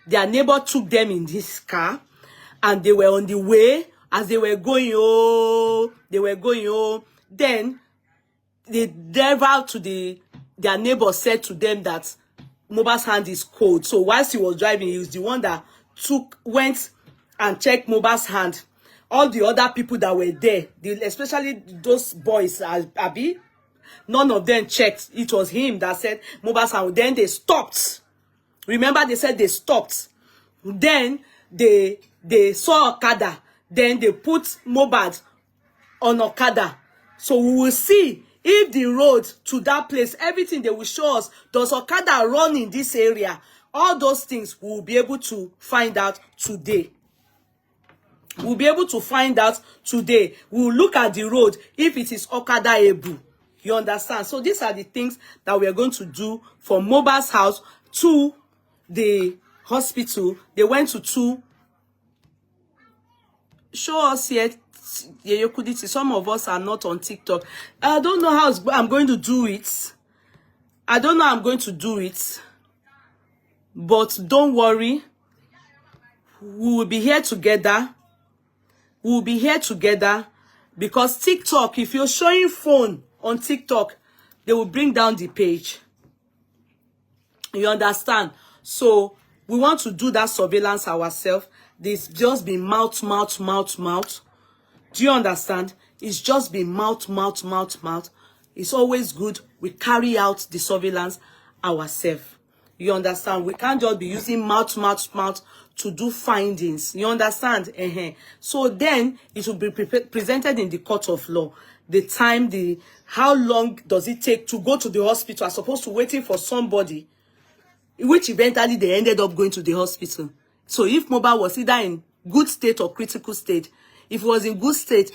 Their neighbor took them in this car, and they were on the way. As they were going, then the driver to their neighbor said to them that Mohbad's hand is cold. So whilst he was driving, he was the one that went and checked Mohbad's hand. All the other people that were there, especially those boys, Abi, none of them checked. It was him that said Mohbad's hand. Then they stopped. Remember, they said they stopped. Then they saw Okada. Then they put Mohbad on Okada. So we will see if the road to that place, everything they will show us, does Okada run in this area? All those things we will be able to find out today. We'll be able to find out today. We'll look at the road if it is Okada-able. You understand? So these are the things that we are going to do from Mohbad's house to the hospital. They went to 2. Show us yet. Some of us are not on TikTok. I don't know how I'm going to do it. I don't know how I'm going to do it. But don't worry. We will be here together. We will be here together. Because TikTok, if you're showing phone on TikTok, they will bring down the page. You understand? So we want to do that surveillance ourselves. This just be mouth. Do you understand? It's just been mouth. it's always good we carry out the surveillance ourselves. You understand? We can't just be using mouth to do findings. You understand? So then it will be presented in the court of law. The time, how long does it take to go to the hospital as opposed to waiting for somebody, which eventually they ended up going to the hospital. So if Mohbad was either in good state or critical state, if it was in good state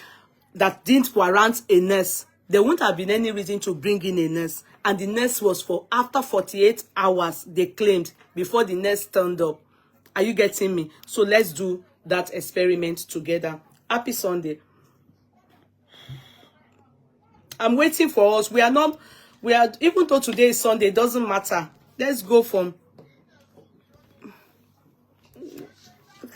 that didn't warrant a nurse, there wouldn't have been any reason to bring in a nurse. And the nurse was for after 48 hours, they claimed, before the nurse turned up. Are you getting me? So let's do that experiment together. Happy Sunday. I'm waiting for us. We are, even though today is Sunday, it doesn't matter. Let's go from,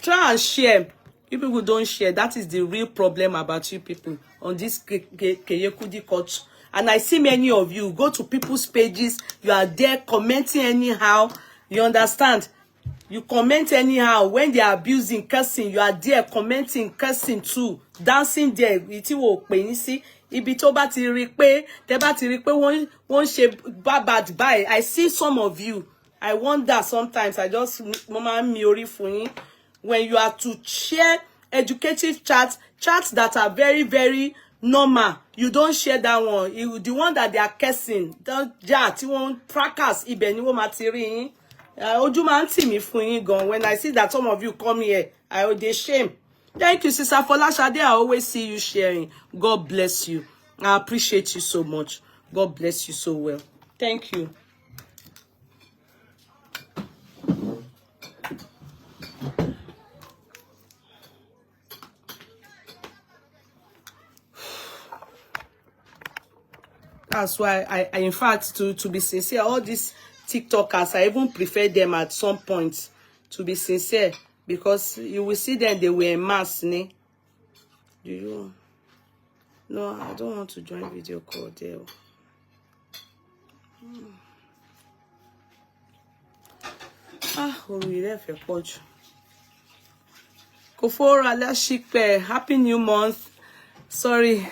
try and share. You people don't share. That is the real problem about you people on this Keyekudi culture. And I see many of you go to people's pages. You are there commenting anyhow. You understand? You comment anyhow. When they are abusing, cursing, you are there commenting, cursing too. Dancing there. Iti wo pe ni si. Ibi tó bá ti rí pé, tẹ́ bá ti rí pé wọ́n ṣe bad bye. I see some of you. I wonder sometimes. I just mama mi orí fún yín. When you are to share educative chats that are very, very normal, you don't share that one. The one that they are cursing, don't you won't practice ibẹ̀ ni wọ́n máa ti rí yín. Ojú máa ń tì mí fún yín gan. When I see that some of you come here, they shame. Thank you, Sister Folashade. I always see you sharing. God bless you. I appreciate you so much. God bless you so well. Thank you. That's why I in fact, to be sincere, all these TikTokers, I even prefer them at some point, to be sincere, because you will see them, they were in mass, ne? Do you? No, I don't want to join video call there. Kofora, let's shikpe. Happy new month. Sorry.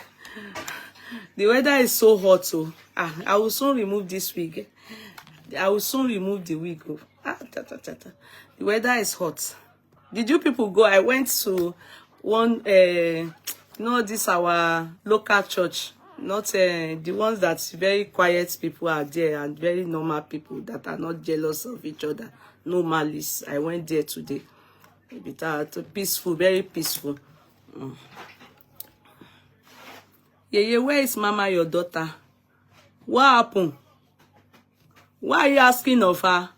The weather is so hot, so I will soon remove this wig. I will soon remove the wig. The weather is hot. Did you people go? I went to one, this our local church, not the ones that very quiet people are there and very normal people that are not jealous of each other. No malice. I went there today. Peaceful, very peaceful. Yeah, where is Mama, your daughter? What happened? Why are you asking of her?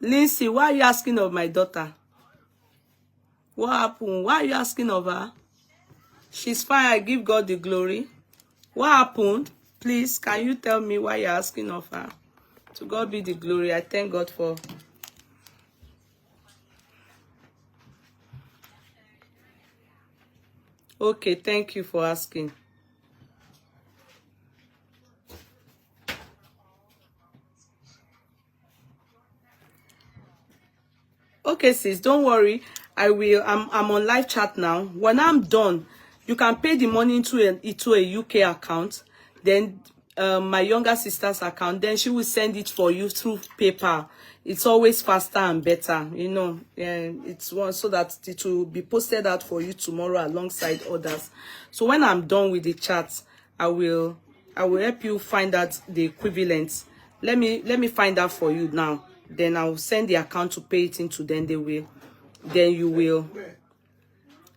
Lindsay, why are you asking of my daughter? What happened? Why are you asking of her? She's fine. I give God the glory. What happened? Please, can you tell me why you're asking of her? To God be the glory. I thank God for... Okay, thank you for asking. Okay, sis, don't worry. I'm on live chat now. When I'm done, you can pay the money into a UK account. Then my younger sister's account. Then she will send it for you through PayPal. It's always faster and better, you know. It's one so that it will be posted out for you tomorrow alongside others. So when I'm done with the chat, I will help you find out the equivalent. Let me find out for you now. Then I'll send the account to pay it into. Then you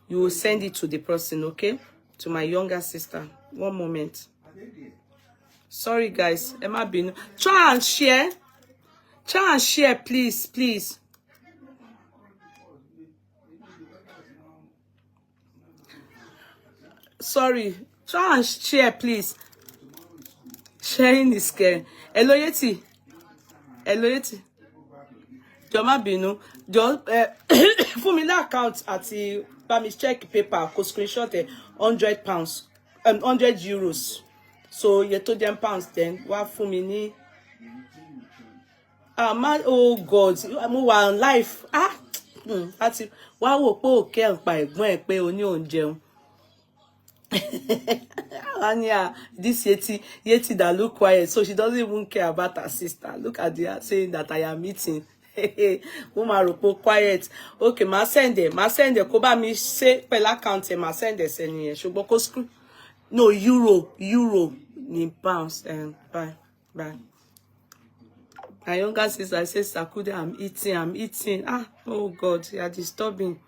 will send it to the person, okay? To my younger sister. One moment. Sorry guys, Emma Binu. Try and share. Try and share, please, please. Sorry. Try and share, please. Sharing is scary. Hello, Yeti. Hello, Yeti. Jọ̀ọ́ bínú. Jọ̀ọ́ fún mi ní account àti bá mi check paper kó screenshot £100, 100 euros. So you told them pounds then. Wá fún mi ní. Oh God, mo wà on life. Àti wá wò pé òkè ń pa ẹ̀gbọ́n ẹ̀ pé o ní òun jẹun. And yeah, this Yeti that look quiet, so she doesn't even care about her sister. Look at her saying that I am eating. Woman ropo quiet. Okay, ma send it. Ko ba mi say pela account ma send it send here. Ṣùgbọ́n ko screw. No, euro ni pounds. Bye. My younger sister says, Sakude, I'm eating. Ah, oh God, you are disturbing.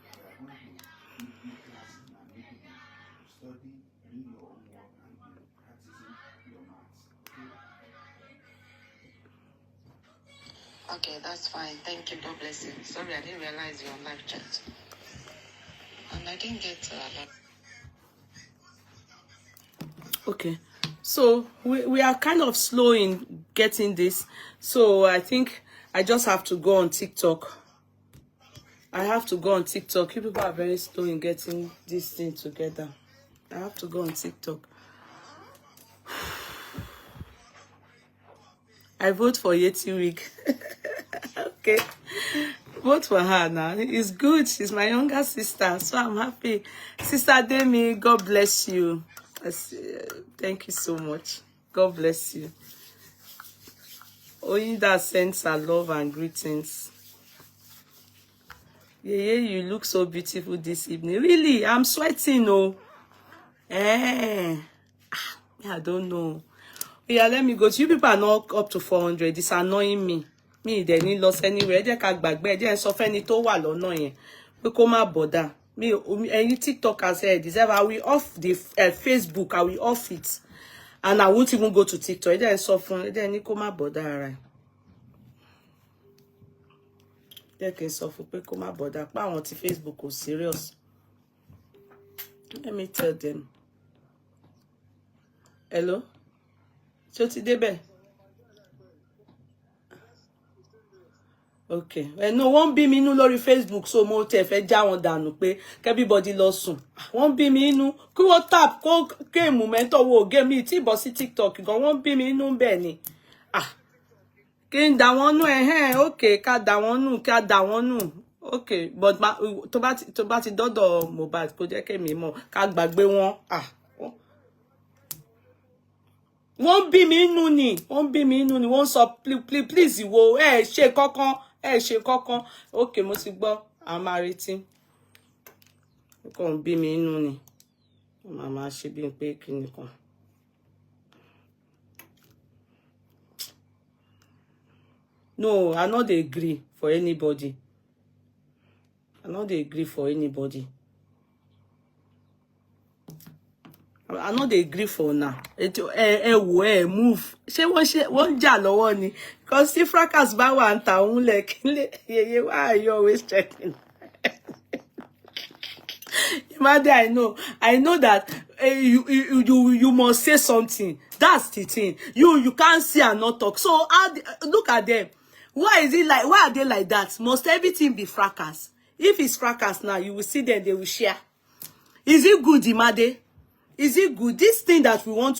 Okay, that's fine. Thank you. God bless you. Sorry, I didn't realize you're on live chat. And I didn't get to a lot. Okay. So we are kind of slow in getting this. So I think I just have to go on TikTok. You people are very slow in getting this thing together. I have to go on TikTok. I vote for Yeti Wig. Okay. Vote for her now. It's good. She's my younger sister. So I'm happy. Sister Demi, God bless you. Thank you so much. God bless you. Oyinda sends her love and greetings. Yeah, you look so beautiful this evening. Really, I'm sweating, oh. I don't know. Yeah, let me go. You people are not up to 400. It's annoying me. Me, they need lost anywhere. They can't back bed. They so funny to wall or no. We come out bother. Me, any TikTok has said this. I will off the Facebook. I will off it, and I won't even go to TikTok. They so funny. They need come out bother. Right? They can suffer. They come out bother. But I want the Facebook was serious. Let me tell them. Hello. So today, be. Okay. No, won't be me no lórí Facebook, so mo te fẹ́ já wọn dànù pé everybody lọ sùn. Won't be me no. Kí wọ́n tap kó game moment wo game tí bọ́ sí TikTok gan won't be me no bẹ́ẹ̀ ni. Kí n dá wọn nù okay, ká dá wọn nù. Okay, but tó bá ti dọ́dọ̀ Mohbad kó jẹ́ kémi mọ̀ ká gbàgbé wọn. Wọ́n bí mi nù ni. Wọ́n sọ please ìwọ ṣe kankan. Okay, mo ti gbọ́. I'm retí. Kàn bí mi nù ni. Mama ṣe bí pé kíni kan. No, I no dey agree for anybody. I no dey agree for anybody. I no dey agree for now. Move. Ṣé wọ́n jà lọ́wọ́ ni? Because if fracas bá wà ń ta òun yeye, why are you always checking? Imagine, I know that you must say something. That's the thing. You can't see and not talk. So look at them. Why are they like that? Must everything be fracas? If it's fracas now, you will see them, they will share. Is it good, Imade? Is it good? This thing that we want